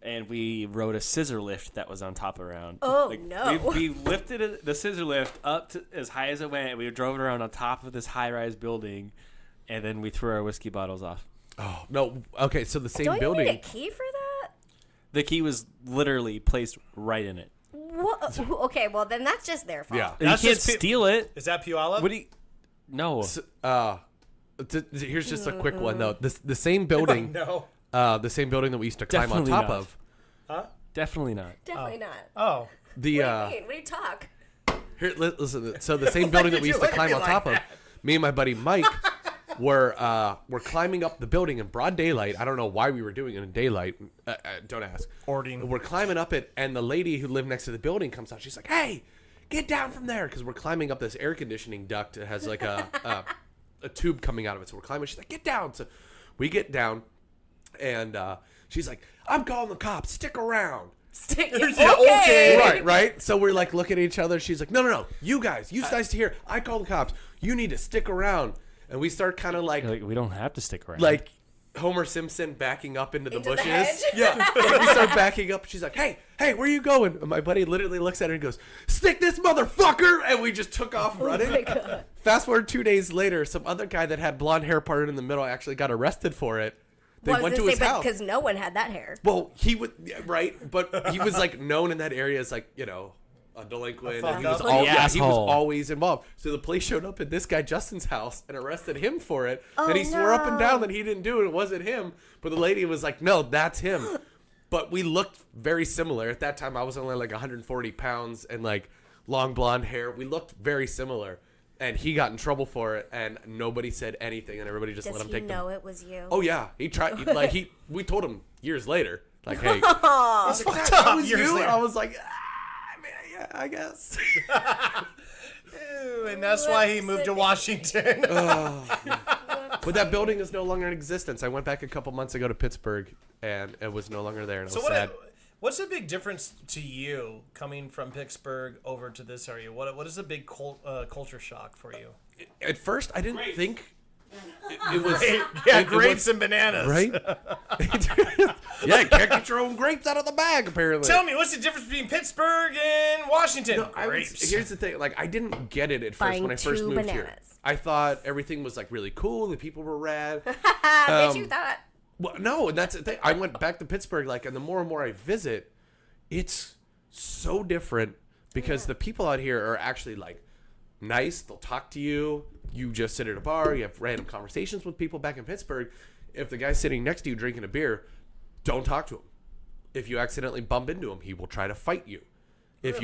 and we rode a scissor lift that was on top around. Oh, no. We lifted the scissor lift up to as high as it went, and we drove it around on top of this high-rise building, and then we threw our whiskey bottles off. Oh no. Okay, so the same Don't building. you need a key for that? The key was literally placed right in it. What? Okay, well then that's just their fault. Yeah. And That's you can't just steal it. Is that Puyallup? What do you... No. Here's just a quick one though. The same building. No. The same building that we used to climb Definitely on top not. of. Huh? Definitely not. Definitely not. Oh. The What do you mean? What do you talk? here, listen. So the same building that we used to Why'd you climb look on at me top like of. Me and my buddy Mike were climbing up the building in broad daylight. I don't know why we were doing it in daylight. Don't ask. Hoarding. We're climbing up it, and the lady who lived next to the building comes out. She's like, "Hey, get down from there!" Because we're climbing up this air conditioning duct. That has like a tube coming out of it. So we're climbing. She's like, "Get down!" So we get down, and she's like, "I'm calling the cops. Stick around." Okay. Right. So we're like looking at each other. She's like, no. You guys stay here. I call the cops. You need to stick around. And we start kind of like We don't have to stick around. like Homer Simpson backing up into the Into the bushes. hedge? Yeah. And we start backing up. She's like, hey, where are you going? And my buddy literally looks at her and goes, stick this motherfucker. And we just took off running. Oh my God. Fast forward 2 days later, some other guy that had blonde hair parted in the middle actually got arrested for it. They Well, I went was to gonna his say, house. because no one had that hair. Well, he would, yeah, right? But he was like known in that area as like, a delinquent. A And he was, fuck up. he was Asshole. always involved. So the police showed up at this guy Justin's house and arrested him for it. Oh, and he swore up and down no. that he didn't do it. It wasn't him. But the lady was like, no, that's him. But we looked very similar. At that time, I was only like 140 pounds and like long blonde hair. We looked very similar. And he got in trouble for it, and nobody said anything, and everybody just Does let him he take them. know it was you? Oh yeah, he tried. We told him years later, like, hey, Aw. it's fucked up. that was Years you. later. And I was like, yeah, I guess. Ew, and that's why he moved to Washington. But that building is no longer in existence. I went back a couple months ago to Pittsburgh, and it was no longer there, and I was sad. What's the big difference to you coming from Pittsburgh over to this area? What is the big culture shock for you? At first, I didn't think it was. Grapes and bananas. Right? Yeah, you can't get your own grapes out of the bag, apparently. Tell me, what's the difference between Pittsburgh and Washington? Grapes. Here's the thing. Like, I didn't get it at first when I first moved here. I thought everything was, like, really cool. The people were rad. What you thought? Well, no, and that's the thing. I went back to Pittsburgh, like, and the more and more I visit, it's so different because the people out here are actually, like, nice. They'll talk to you. You just sit at a bar. You have random conversations with people back in Pittsburgh. If the guy's sitting next to you drinking a beer, don't talk to him. If you accidentally bump into him, he will try to fight you. If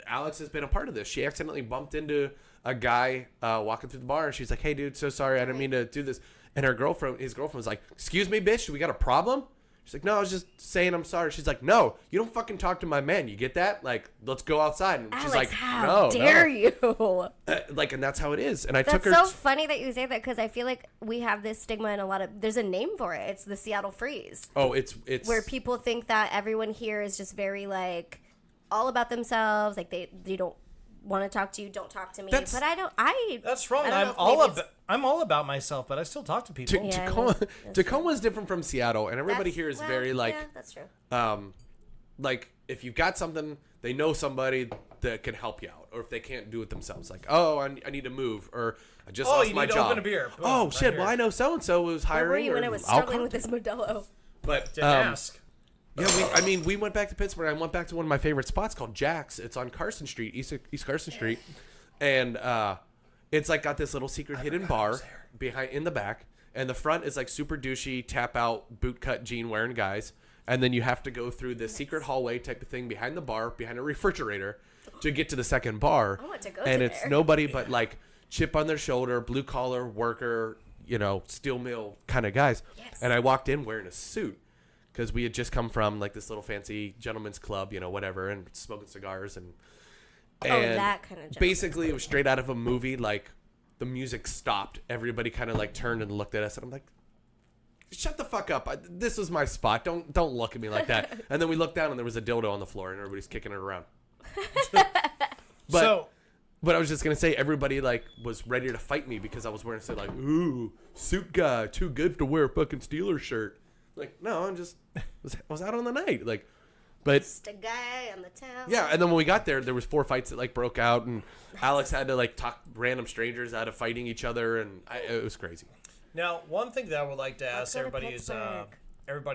Alex has been a part of this. She accidentally bumped into a guy walking through the bar, and she's like, "Hey, dude, so sorry. I didn't mean to do this." And his girlfriend was like, "Excuse me, bitch, we got a problem?" She's like, "No, I was just saying I'm sorry." She's like, "No, you don't fucking talk to my man. You get that? Like, let's go outside." And she's like, how dare you? And that's how it is. And I That's took her. so funny that you say that because I feel like we have this stigma in a lot of. There's a name for it. It's the Seattle freeze. Oh, it's where people think that everyone here is just very like all about themselves. Like they don't want to talk to you. Don't talk to me. But I don't. That's wrong. I'm all about myself, but I still talk to people. Tacoma is different from Seattle, and everybody here is very like. Yeah, that's true. Like if you've got something, they know somebody that can help you out, or if they can't do it themselves, like, oh, I need to move, or I just lost my job. You need to open a beer. Boom, oh shit! Well, I know so and so was hiring. Where were you when I was struggling with this Modelo? But didn't ask. Yeah, we went back to Pittsburgh. I went back to one of my favorite spots called Jack's. It's on Carson Street, East Carson Street, and it's like got this little secret hidden bar behind in the back, and the front is like super douchey, tap out, boot cut jean wearing guys, and then you have to go through this secret hallway type of thing behind the bar, behind a refrigerator, to get to the second bar. I want to go and to it's there. nobody but like chip on their shoulder, blue collar worker, steel mill kind of guys. Yes. And I walked in wearing a suit. Because we had just come from like this little fancy gentleman's club, whatever, and smoking cigars and that kind of. Basically, it was straight out of a movie. Like the music stopped, everybody kind of like turned and looked at us, and I'm like, "Shut the fuck up! This was my spot. Don't look at me like that." And then we looked down, and there was a dildo on the floor, and everybody's kicking it around. But I was just gonna say, everybody like was ready to fight me because I was wearing like, "Ooh, suit guy, too good to wear a fucking Steelers shirt." Like, no, I'm just was out on the night, like, but just a guy on the town. Yeah, and then when we got there was 4 fights that like broke out, and Alex had to like talk random strangers out of fighting each other, and it was crazy. Now, one thing that I would like to ask everybody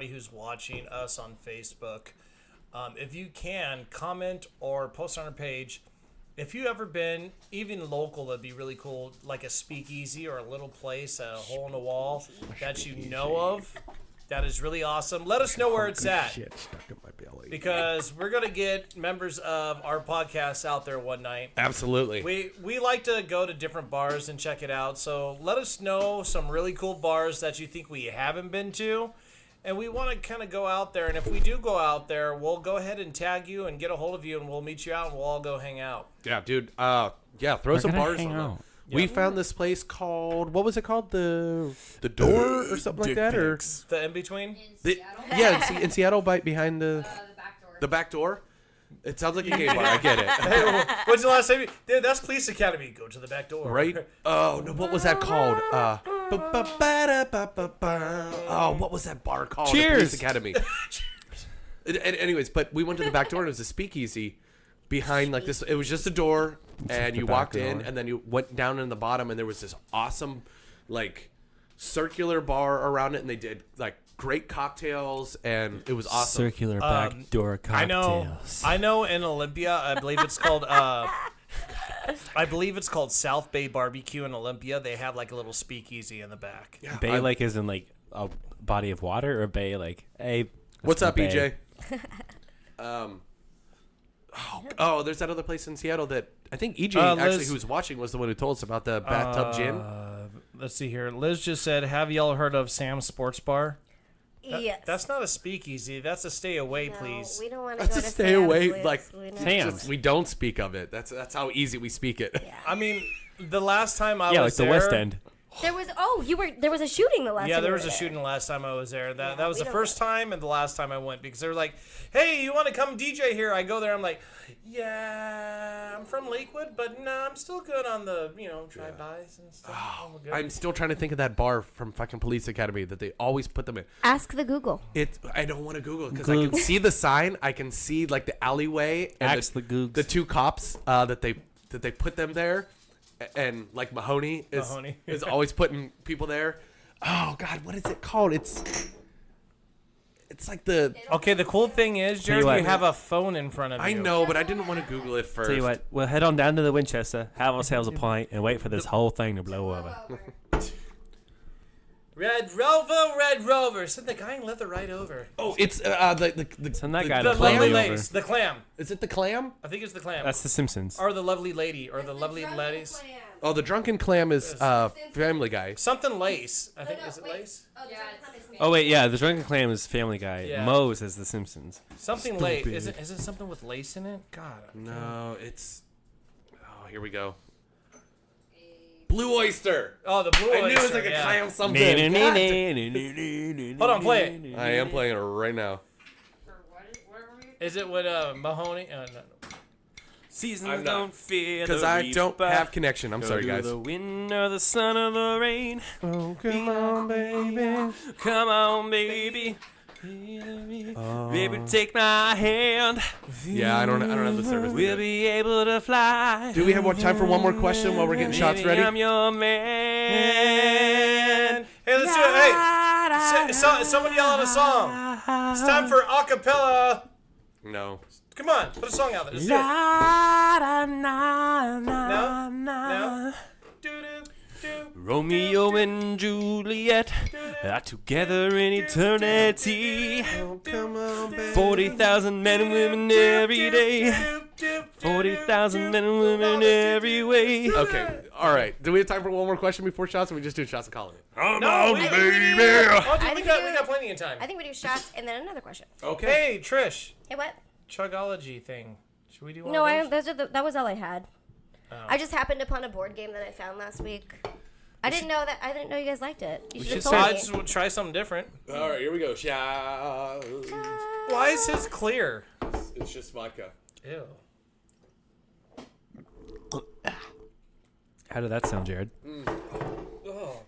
who's watching us on Facebook, if you can comment or post on our page, if you ever been even local, that'd be really cool, like a speakeasy or a little place, a hole in the wall that you know of. That is really awesome. Let us know where it's at. Shit stuck in my belly. Because we're going to get members of our podcast out there one night. Absolutely. We like to go to different bars and check it out. So let us know some really cool bars that you think we haven't been to. And we want to kind of go out there. And if we do go out there, we'll go ahead and tag you and get a hold of you. And we'll meet you out and we'll all go hang out. Yeah, dude. Throw some bars on them. Yeah. We found this place called, what was it called? The Door or something like that? Pics. Or the In-Between? In Seattle, behind the back door. The back door? It sounds like a gay bar. I get it. Hey, what's the last time? Dude, that's Police Academy. Go to the back door. Right? Oh, no, what was that called? What was that bar called? Cheers. The Police Academy. Anyways, but we went to the back door, and it was a speakeasy behind like this. It was just a door, and you walked in, and then you went down in the bottom, and there was this awesome like circular bar around it, and they did like great cocktails, and it was awesome. Circular backdoor cocktails. I know in Olympia, I believe it's called South Bay Barbecue in Olympia. They have like a little speakeasy in the back. Yeah, bay like is in like a body of water, or bay like, hey, what's up, EJ? There's that other place in Seattle that I think EJ actually, who was watching, was the one who told us about the bathtub gin. Let's see here. Liz just said, "Have y'all heard of Sam's Sports Bar?" Yes. That's not a speakeasy. That's a stay away, please. We don't want to That's go a to stay Sam's, away. Liz. Like Sam's. we don't speak of it. That's how easy we speak it. Yeah. I mean, the last time I was like there, the West End. There was a shooting the last time. Yeah, there you was were a there. shooting the last time I was there. That Yeah, was we the don't first go. time and the last time I went because they were like, "Hey, you want to come DJ here?" I go there. I'm like, "Yeah, I'm from Lakewood, but no, I'm still good on the drive-bys and stuff." Oh, good. I'm still trying to think of that bar from fucking Police Academy that they always put them in. Ask the Google. I don't want to Google it because I can see the sign. I can see like the alleyway and Ask the Googs. the two cops that they put them there, and like Mahoney is always putting people there. Oh God, what is it called? It's like the. Okay, the cool thing is, Tell you Jared, you what. have a phone in front of you. I know, but I didn't want to Google it first. Tell you what, we'll head on down to the Winchester, have ourselves a pint, and wait for this whole thing to blow over. Red Rover. Send the guy and let the ride over. Oh, it's Send that guy The to blow lovely me over. ladies. The clam. Is it the clam? I think it's the clam. That's The Simpsons. Or the lovely lady. Or the lovely Drunken ladies. Clam. Oh, the drunken clam is Family Guy. Something lace. I think no, is it wait. lace? Oh, the Yeah, Drunken Clam is me. Oh wait, yeah, the Drunken Clam is Family Guy. Yeah. Moe's is The Simpsons. Something lace. Is it something with lace in it? God. No, it's. Oh, here we go. Blue oyster. Oh, the blue I knew it was oyster, like a yeah. clam something. Hold Hold on, play it. I am playing it right now. For what? Where were we? Is it with Mahoney? No. Seasons I'm not. don't fear Because the I don't reaper. have connection. I'm Go sorry, to guys. The wind or the sun or the rain. Oh, come on, baby. Come on, baby. Baby, take my hand. Yeah, I don't have the service. to do We'll it. be able to fly. Do we have more time for one more question while we're getting shots Baby, ready? I'm your man. Hey, let's do it. Hey, someone yell out a song. It's time for acapella. No. Come on, put a song out there. Let's do it. No? No? Do-do-do. Romeo and Juliet are together in eternity. Come on, baby. 40,000 men and women every day. 40,000 men and women every way. Okay, all right. Do we have time for one more question before shots, or we just do shots and call it? Come No, on, we- baby. Oh, dude, I we think got plenty of time. I think we do shots and then another question. Okay. Hey, Trish. Hey, what? Chugology thing. Should we do one No, of those? that was all I had. Oh. I just happened upon a board game that I found last week. I didn't know you guys liked it. You should have So told I me. just would try something different. All right, here we go. Shots. Why is his clear? It's just vodka. Ew. How did that sound, Jared? Oh.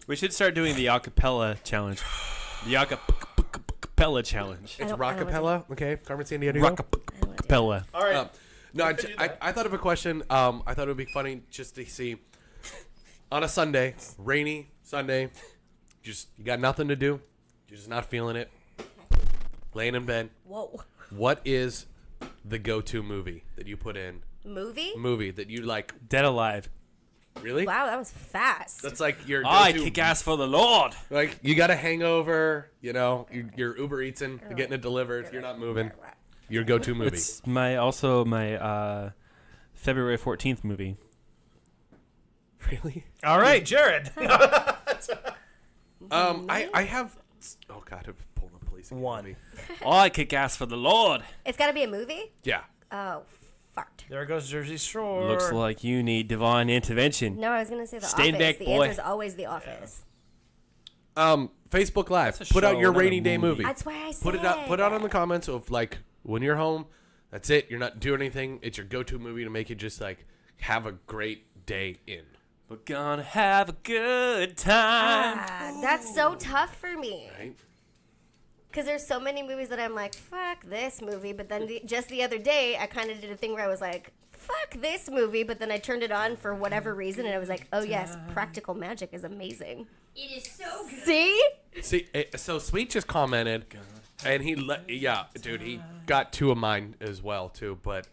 We should start doing the acapella challenge. The acapella challenge. It's I don't rockapella. Okay, Carmen Sandiego. Rockapella. All right. No, could do that. I thought of a question. I thought it would be funny just to see on a Sunday, rainy Sunday, you got nothing to do, you're just not feeling it, laying in bed. Whoa. What is the go-to movie that you put in? Movie? That you like? Dead Alive. Really? Wow, that was fast. That's like your I go-to. kick ass for the Lord. Like you got a hangover, you're Uber Eatsing, you're getting it delivered, you're not moving. Your go-to movie. It's my February 14th movie. Really? All right, Jared. I have. Oh God, I've pulled up police. One. Movie. I kick ass for the Lord. It's got to be a movie? Yeah. Oh, fart. There goes Jersey Shore. Looks like you need divine intervention. No, I was going to say The Stand Office. back, The boy. answer is always The Office. Facebook Live. That's a Put out show, your not a rainy day movie. movie. That's why I said Put it out. Put it out in the comments of like when you're home. That's it. You're not doing anything. It's your go-to movie to make you just like have a great day in. We're gonna have a good time. That's so tough for me. Right? Because there's so many movies that I'm like, fuck this movie. But then just the other day, I kind of did a thing where I was like, fuck this movie. But then I turned it on for whatever reason. And I was like, oh, yes, practical magic is amazing. It is so good. See? See, so Sweet just commented, and he dude, he got two of mine as well too. But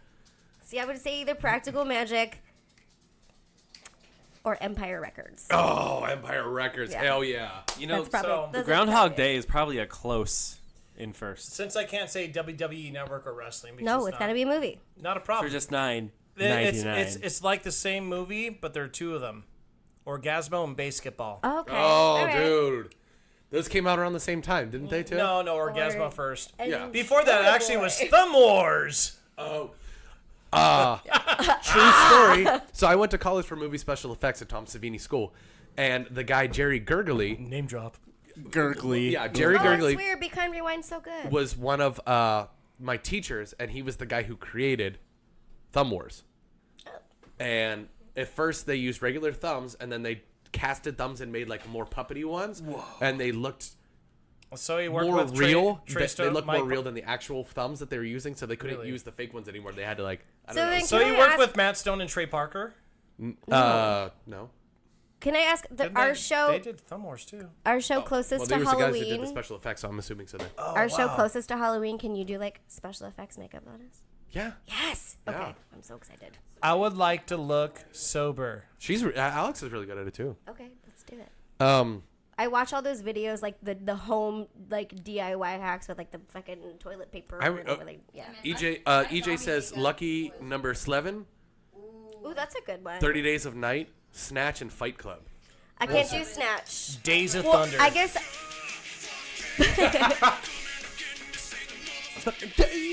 See, I would say either practical magic or Empire Records. oh, Empire Records, Yeah. hell yeah. You know, That's probably so- those are Groundhog probably- Day is probably a close in first. Since I can't say WWE Network or wrestling, because No, it's got to be a movie. not a For problem. just It's $9.99. it's like the same movie, but there are two of them. Orgasmo and Basketball. Okay. Oh, all right. dude, those came out around the same time, didn't they too? No, Orgasmo Or- first. And Yeah. Before that, Boy. actually, was Thumb Wars. Oh, True story. So I went to college for movie special effects at Tom Savini School, and the guy Jerry Gurgley, Name drop. Gurgly. yeah, Jerry Oh, Gurgley it's weird. Be Kind Rewind's so good. was one of my teachers, and he was the guy who created Thumb Wars. And at first they used regular thumbs, and then they casted thumbs and made like more puppety ones, and they looked So he worked more with real. Trey They looked more Mike- real than the actual thumbs that they were using, so they couldn't Really? use the fake ones anymore. They had to like I So don't know. then- So Can he I worked ask- with Matt Stone and Trey Parker. No. Can I ask Didn't our they- show? They did Thumb Wars too. Our show closest Well, to they was the guys that did the Halloween. special effects, so I'm assuming so. Then. Our show wow. closest to Halloween. Can you do like special effects makeup on us? Yeah, Yes. Okay. Yeah. I'm so excited. I would like to look sober. Alex is really good at it too. Okay, let's do it. Um, I watch all those videos, like the home like DIY hacks with like the fucking toilet paper. I- and where they- yeah. EJ says lucky number 11, Ooh, that's a good one. 30 Days of Night, Snatch, and Fight Club. I can't do Snatch. Days of Well, Thunder. I guess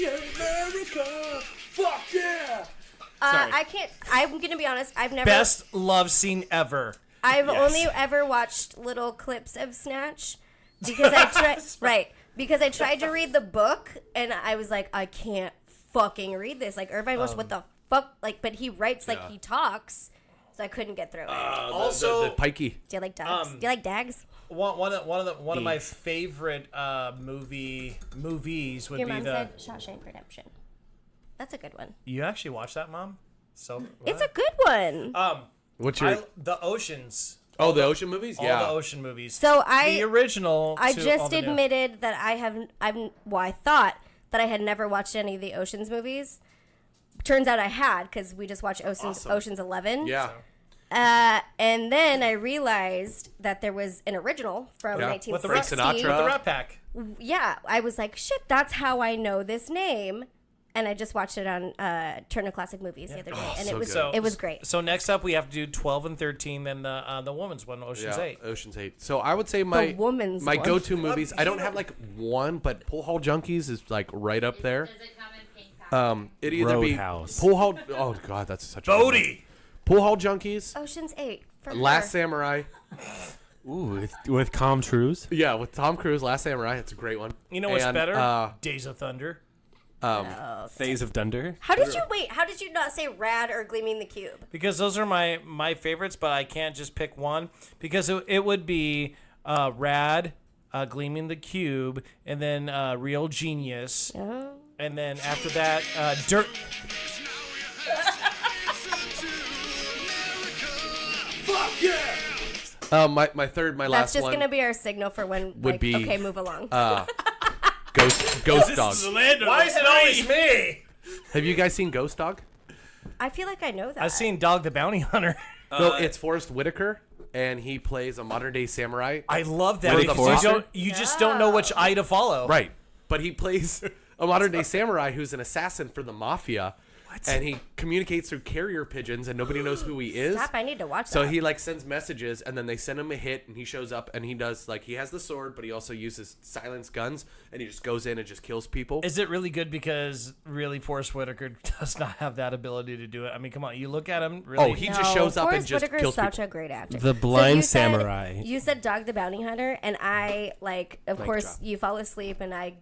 America, fuck yeah! I can't. I'm gonna be honest. I've never. Best love scene ever. I've Yes. only ever watched little clips of Snatch because I tried. Right. Because I tried to read the book and I was like, I can't fucking read this. Like Irvine was what the fuck? Like, but he writes like Yeah. he talks, so I couldn't get through it. Also, the pikey. Do you like dogs? Do you like dags? one of my favorite movies would Your be mom the. said Shawshank Redemption. That's a good one. You actually watched that, Mom? So It's a good one. What's your? the Oceans. Oh, the ocean movies. All Yeah. the ocean movies. So the original. I to all just the new. admitted that I thought that I had never watched any of the Oceans movies. Turns out I had because we just watched Oceans 11. Yeah. And then I realized that there was an original from Yeah. With the 1960. Frank Sinatra. The Rat Pack. Yeah, I was like, shit, that's how I know this name. And I just watched it on Turner Classic Movies the other day, and so it was good. it was great. So next up, we have to do 12 and 13, then the woman's one, Ocean's Yeah, 8. Ocean's 8. So I would say my woman's one. go-to movies. I don't have like one, but Pool Hall Junkies is like right up there. Does it come in pink packaging? It'd either Roadhouse. be Pool Hall. Oh god, that's such a good one. Bodie! Pool Hall Junkies, Ocean's 8. For Last sure. Samurai. Ooh, with Com Truise. Yeah, with Tom Cruise, Last Samurai. It's a great one. You know what's And, better? Days of Thunder. Phase of Dunder. How did you wait? How did you not say Rad or Gleaming the Cube? Because those are my favorites, but I can't just pick one. Because it would be Rad, Gleaming the Cube, and then Real Genius. Oh. And then after that, Dirt. My That's last just one gonna be our signal for when would like, be, okay, move along. Ghost Dog. Why is it always me? Have you guys seen Ghost Dog? I feel like I know that. I've seen Dog the Bounty Hunter. No, it's Forrest Whitaker, and he plays a modern day samurai. I love that With because the you Forester? you just don't know which eye to follow. Right. But he plays a modern day samurai who's an assassin for the mafia. And he communicates through carrier pigeons, and nobody knows who he is. Stop! I need to watch So that. he like sends messages, and then they send him a hit, and he shows up, and he does like he has the sword, but he also uses silenced guns, and he just goes in and just kills people. Is it really good because really Forrest Whitaker does not have that ability to do it? I mean, come on, you look at him. Really, Oh, he just shows up and Forrest just Whitaker kills is such people. a great actor. The Blind you said- Samurai. You said Dog the Bounty Hunter, and I like. Of course, drop. you fall asleep, and I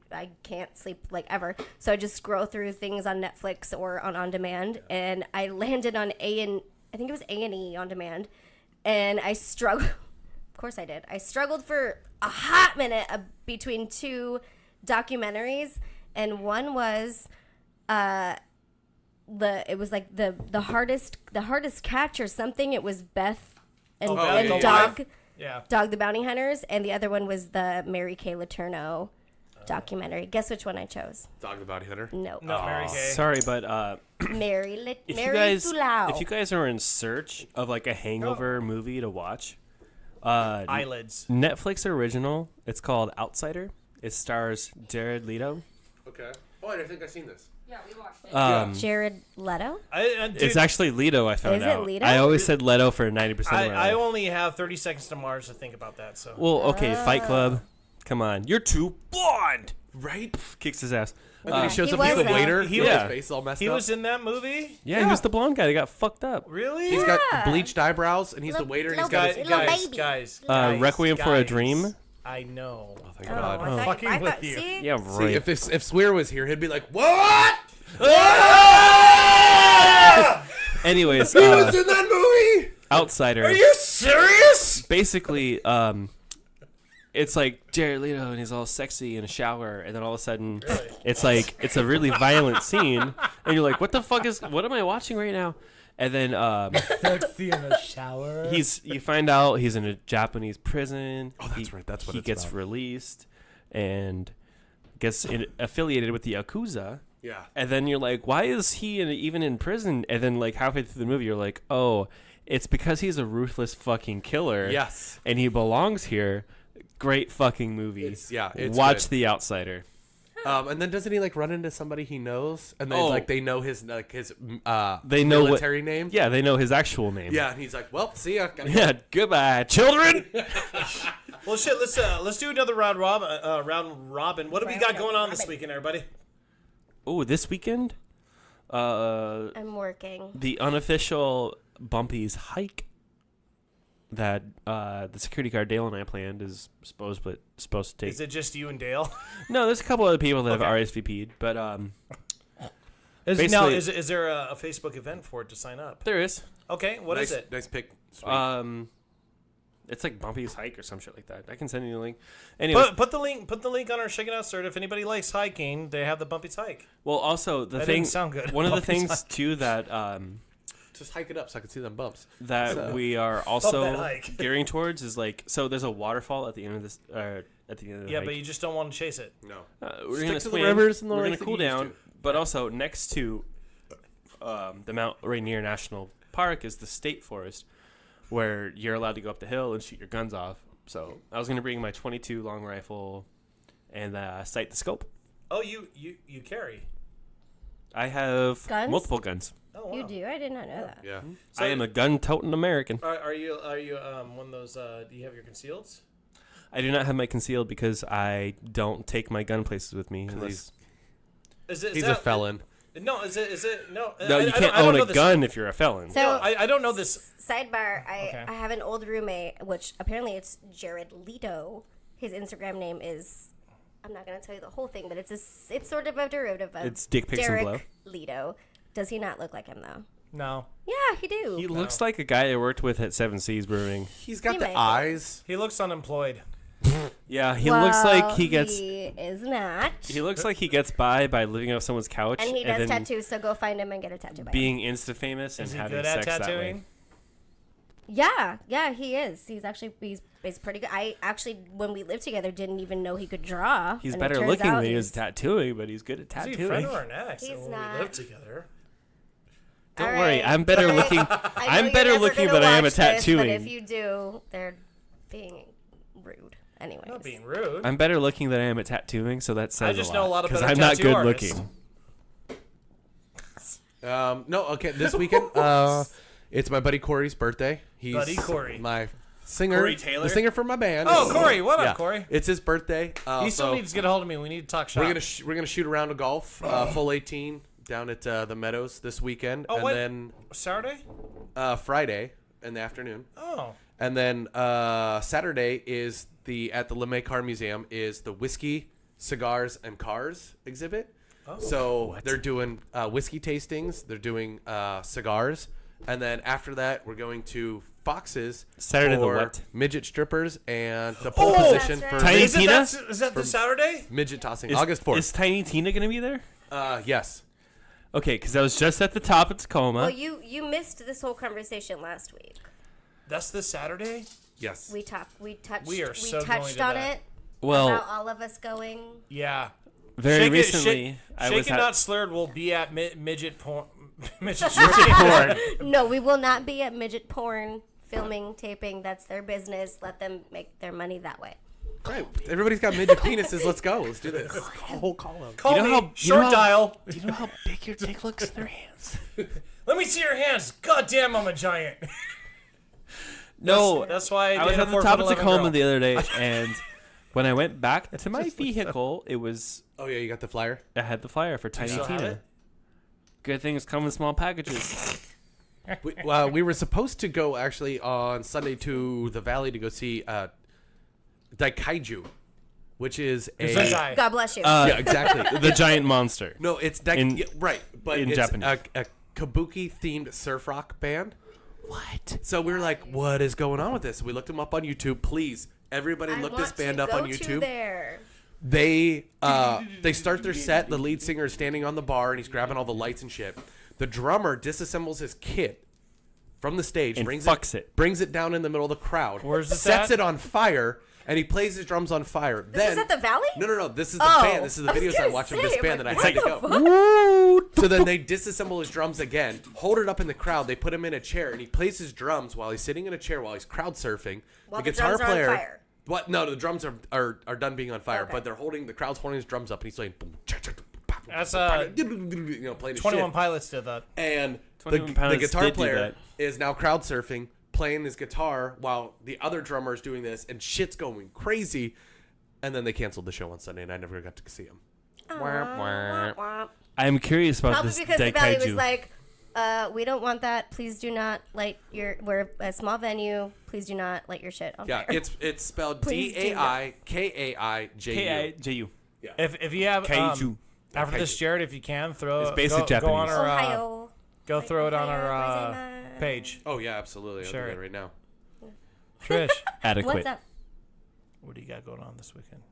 can't sleep like ever. So I just scroll through things on Netflix or on demand, and I landed on I think it was A&E on demand, and I struggled. Of course, I did. I struggled for a hot minute between two documentaries, and one was it was like the hardest catch or something. It was Beth and, Beth, and the Dog wife? Yeah. Dog the Bounty Hunters, and the other one was the Mary Kay Letourneau documentary. Guess which one I chose? Dog the Bounty Hunter. No, No, Mary Kay. Sorry, but Mary if Fulau. you guys are in search of like a hangover movie to watch, Eyelids. Netflix original. It's called Outsider. It stars Jared Leto. Okay. Oh, I think I've seen this. Yeah, we watched it. Jared Leto. Dude, It's actually Leto. I found Is it out. Leto? I always said Leto for 90% of my I life. only have 30 seconds to Mars to think about that. So Well, okay, Fight Club. Come on, you're too blonde. Right? Kicks his ass. And then he shows he up as was the waiter. He with was- his face all messed He up. was in that movie. Yeah, he was the blonde guy that got fucked up. Really? He's got bleached eyebrows, and he's the Little- waiter. And he's little got his guys, baby. guys. Requiem for a Dream. I know. Oh, thank Oh, God. I thought- fucking I with thought- you. see? Yeah, See, right. if Swear was here, he'd be like, "What? Anyways, He was in that movie." Outsider. Are you serious? Basically, it's like Jared Leto and he's all sexy in a shower, and then all of a sudden, it's like it's a really violent scene, and you're like, what am I watching right now? And then Sexy in the shower. you find out he's in a Japanese prison. Oh, that's right. That's what he it's gets about. released and gets affiliated with the Yakuza. Yeah. And then you're like, why is he even in prison? And then like halfway through the movie, you're like, oh, it's because he's a ruthless fucking killer. Yes. And he belongs here. Great fucking movie. It's Watch good. The Outsider. And then doesn't he like run into somebody he knows, and they know his They know military name? Yeah, they know his actual name. Yeah, and he's like, "Well, see ya." Gotta go." Yeah. Goodbye, children. Well, shit. Let's do another round robin. What do we got going on this weekend, everybody? Oh, this weekend, I'm working. the unofficial Bumpy's hike that the security guard Dale and I planned is supposed to take. Is it just you and Dale? No, there's a couple other people that have Okay. RSVP'd, but Now, Basically- is there a Facebook event for it to sign up? there is. Okay, what is it? Nice pick. Sweet. It's like Bumpy's hike or some shit like that. I can send you the link. Anyway, Put the link on our Shaking Out Start. If anybody likes hiking, they have the Bumpy's hike. well, also the That thing. didn't sound good. One of the Bumpy's things hike. too that Just hike it up so I can see them bumps. that we are also that hike. gearing towards is like there's a waterfall at the end of this at the end of the Yeah, hike. but you just don't want to chase it. No. We're Stick gonna to the swim, rivers and the we're gonna lakes that cool you used down, to. but also next to the Mount Rainier National Park is the state forest, where you're allowed to go up the hill and shoot your guns off. So I was gonna bring my .22 long rifle and sight the scope. Oh, you carry. I have Guns? multiple guns. Oh, wow. You do? I did not know that. Yeah. So- I am a gun-toting American. Are you one of those? Do you have your concealeds? I do not have my concealed because I don't take my gun places with me. Unless... He's a felon. No, is it? No, No, you can't I don't own know a this. gun if you're a felon. So No, I don't know this. sidebar, Okay. I have an old roommate, which apparently it's Jared Leto. His Instagram name is, I'm not going to tell you the whole thing, but it's sort of a derivative of It's Dick Pics and Derek Blow. Leto. Does he not look like him though? No, Yeah, he do. He looks like a guy I worked with at Seven Seas Brewing. He's got He the may. eyes. he looks unemployed. Yeah, he looks like he gets. He is not. He looks like he gets by living off someone's couch And he does then tattoos, so go find him and get a tattoo by him. being insta famous and Is he having good at sex that way. tattooing? Yeah, he is. He's pretty good. I actually, when we lived together, didn't even know he could draw. He's and it better turns looking out than he is he's- tattooing, but he's good at Is he a tattooing. friend or an ex? He's when not. we lived together. Don't All worry, right. I'm better looking. I know I'm you're better never looking gonna than I am at watch this, tattooing. But if you do, they're being rude. Anyways. Not being rude. I'm better looking than I am at tattooing, so that says just a know lot. a lot of 'cause better I'm not tattoo good artists. looking. No, okay. This weekend, it's my buddy Corey's birthday. He's Buddy Corey. my singer, Corey Taylor? the singer for my band. Oh, Corey, what up, Yeah. Corey? It's his birthday. He still so needs to get a hold of me. We need to talk shop. we're gonna shoot a round of golf, full 18 down at the Meadows this weekend, Oh, and what? then Saturday? Friday in the afternoon, Oh, and then Saturday is at the LeMay Car Museum is the Whiskey, Cigars, and Cars exhibit. Oh. So they're doing whiskey tastings, they're doing cigars, and then after that we're going to Fox's Saturday the for what? midget strippers and the pole Oh, position that's for right. Tiny is Tina? that this Saturday? midget tossing. August 4th. Is Tiny Tina gonna be there? Yes. Okay, because I was just at the top of Tacoma. Well, you missed this whole conversation last week. That's this Saturday. Yes. We touched We are so going touched to on that. it. well, About all of us going. Yeah. very Shake recently, It, I Shake was It at Not Slurred will be at midget porn. midget porn. No, we will not be at midget porn filming, taping. That's their business. Let them make their money that way. Right. Everybody's got midget penises. Let's go. Let's do this. Call You know me. how- Short dial. Do you know how big your dick looks in their hands? Let me see your hands. God damn, I'm a giant. No, That's why I was dated at a the top of 4'11" Tacoma girl. the other day, and When I went back to my vehicle, it was Oh yeah, you got the flyer. I had the flyer for Tiny still have Tina. it? Good things come in small packages. We were supposed to go actually on Sunday to the Valley to go see Daikaiju, which is a Gesundheit. God bless you. yeah, exactly. The giant monster. No, it's In- yeah, right, but in it's Japanese. a kabuki themed surf rock band. What? So we were like, what is going on with this? We looked them up on YouTube. Please, everybody, I look this want band to up go on to YouTube. there. They start their set. The lead singer is standing on the bar and he's grabbing all the lights and shit. The drummer disassembles his kit from the stage, And brings fucks it. down in the middle of the crowd, Where's this sets at? it on fire, and he plays his drums on fire. This is at the Valley? No. This is the Oh, band. This is the I was videos gonna I watched of say, this band like, that I had to what go. the fuck? So then they disassemble his drums again, hold it up in the crowd. They put him in a chair, and he plays his drums while he's sitting in a chair while he's crowd surfing. While the the guitar drums are on player. fire. What? No, the drums are done being on fire, Okay. but the crowd's holding his drums up, and he's playing. That's playing his 21 shit. Pilots did that. And 21 the Pilots guitar did do player that. is now crowd surfing, playing his guitar while the other drummer is doing this, and shit's going crazy. And then they canceled the show on Sunday, and I never got to see him. Womp, womp. I'm curious about Probably this because the Valley was Daikaiju. like, we don't want that. Please do not light we're a small venue. Please do not light your shit on Yeah, fire. it's spelled Please do DAIKAIJU. K-I-J-U. If you have Kaiju. after this, Kaiju. Jared, if you can throw It's basic go on Japanese. our Ohio. go throw it on Ohio, our gozaimasu. page. Oh yeah, absolutely. I'll Sure. do that right now. Trish, Adequate. What's up? what do you got going on this weekend?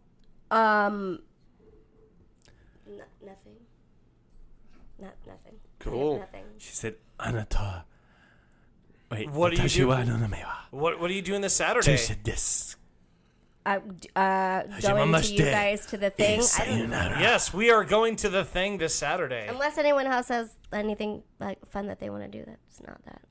Nothing. Nothing. Cool. Nothing. She said, Anata. Wait, What do you watashi do? wa naname wa What are you doing this Saturday? Tuesday desu. Going to Hajimemashite. you guys to the thing. I don't know. Sayonara. Yes, we are going to the thing this Saturday. Unless anyone else has anything like fun that they want to do, that's not that.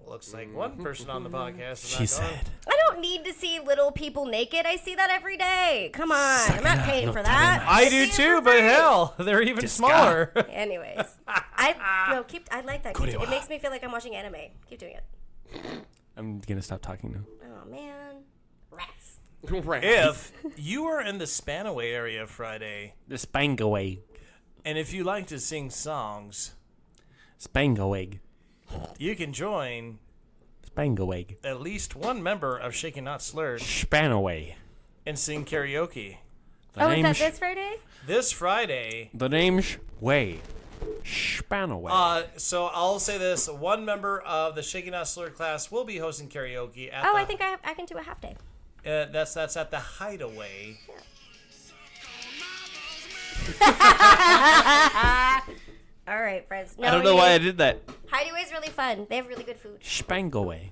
Looks like one person on the podcast is She not said, going. I don't need to see little people naked. I see that every day. Come on, I'm not paying for that. I do see it too, for but free. hell, they're even smaller. Anyways, I like that. Keep it makes me feel like I'm watching anime. Keep doing it. I'm going to stop talking now. Oh man, rats. Right. If you are in the Spanaway area Friday, The Spangaway. and if you like to sing songs, Spangaweg. you can join Spangaweg. at least one member of Shaking Not Slurred Spanaway. and sing karaoke. The Oh, is that name's- this Friday? This Friday, The name's Way. Spanaway. so I'll say this: one member of the Shaking Not Slurred class will be hosting karaoke at Oh, the, I think I can do a half day. that's at the Hideaway. All right, friends. No, I don't know why I did that. Hideaway's really fun. They have really good food. Spangaway.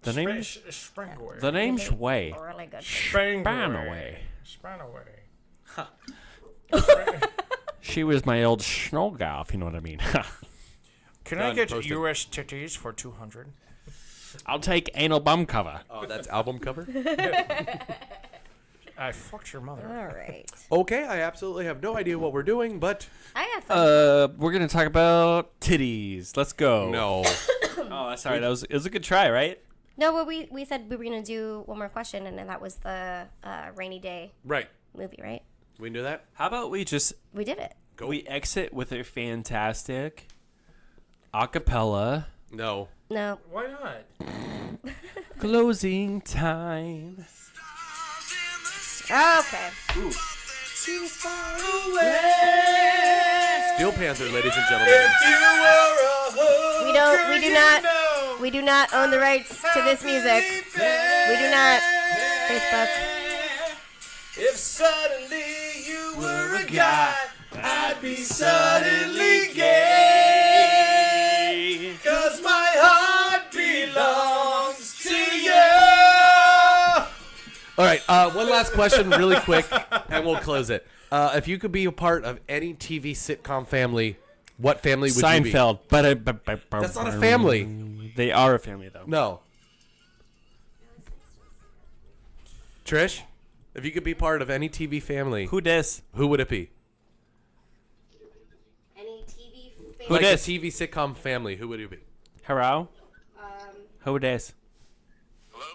The name's Springway. the name's Way. Really good. Spanaway. Spanaway. She was my old snow gal, if you know what I mean. Can I Done, get posted. US titties for 200? I'll take anal bum cover. Oh, that's album cover. I fucked your mother. All right. Okay, I absolutely have no idea what we're doing, but I had fun. We're gonna talk about titties. Let's go. no. Oh, sorry. It was a good try, right? No, but we said we were gonna do one more question, and then that was the rainy day Right. movie, right? We can do that. How about we just We did it. we exit with a fantastic acapella No. No. Why not? closing time. Okay. Steel Panther, ladies and gentlemen. We do not own the rights to this music. We do not. Facebook. If suddenly you were a guy, I'd be suddenly gay. 'Cause my heart belongs to you. All right, one last question really quick, and we'll close it. If you could be a part of any TV sitcom family, what family would you be? Seinfeld. But That's not a family. They are a family, though. No. Trish, if you could be part of any TV family, Who dis? who would it be? Any TV fan? Who Like dis? a TV sitcom family, who would it be? Hello? Who dis? Hello?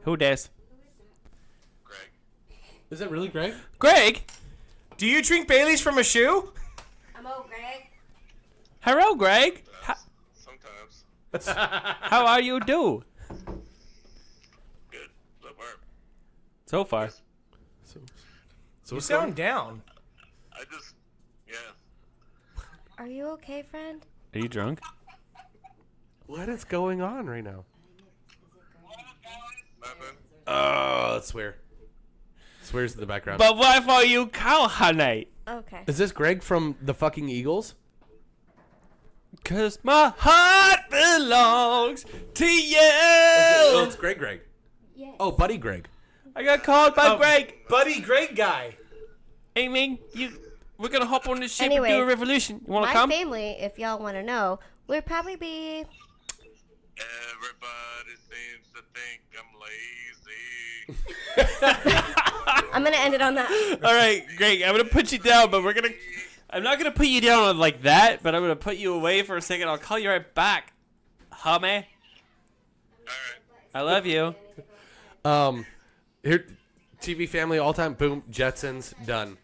Who dis? Is it really Greg? Greg? Do you drink Bailey's from a shoe? I'm old, Greg. Hello, Greg. Sometimes. How are you do? Good. So far. So far. So You what's sound down. I just, yeah. Are you okay, friend? Are you drunk? What is going on right now? Nothing. Oh, that's swear. Swears in the background. But what for you cow, honey? Okay. Is this Greg from the fucking Eagles? Cause my heart belongs to you. Oh, it's Greg. Yes. Oh, Buddy Greg. I got called by Greg. Buddy, great guy. Hey, Ming, we're gonna hop on this ship and do a Anyways, revolution. You wanna My come? family, if y'all want to know, would probably be. Everybody seems to think I'm lazy. I'm gonna end it on that. All right, Greg, I'm gonna put you down, but I'm not gonna put you down like that, but I'm gonna put you away for a second. I'll call you right back, homie. Alright. I love you. Here, TV family all time. Boom. Jetsons done.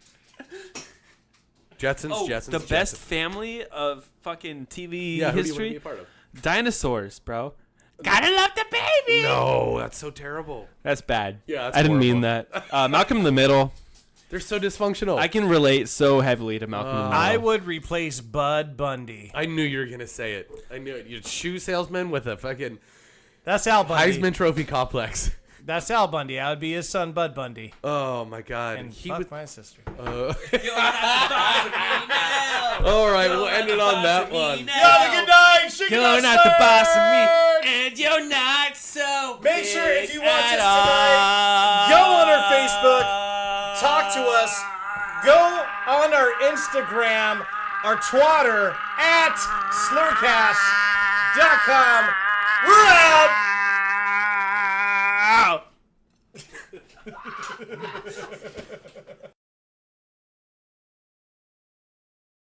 Jetsons. The best family of fucking TV Yeah, who do you want to history. be a part of? Dinosaurs, bro. Gotta love the baby. No, that's so terrible. That's bad. Yeah, that's I didn't mean horrible. that. Malcolm in the Middle. They're so dysfunctional. I can relate so heavily to Malcolm in the Middle. I would replace Bud Bundy. I knew you were gonna say it. I knew it. You're a shoe salesman with a fucking That's Al Bundy. Heisman Trophy complex. That's Al Bundy. I would be his son, Bud Bundy. Oh my God. And He fuck was. my sister. All right, we'll end it on that one. Have a good night. You're not the boss of me, and you're not so. Make sure if you big watch at us tonight, go on our Facebook, talk to us, go on our Instagram, our Twitter at slurcast.com. We're out.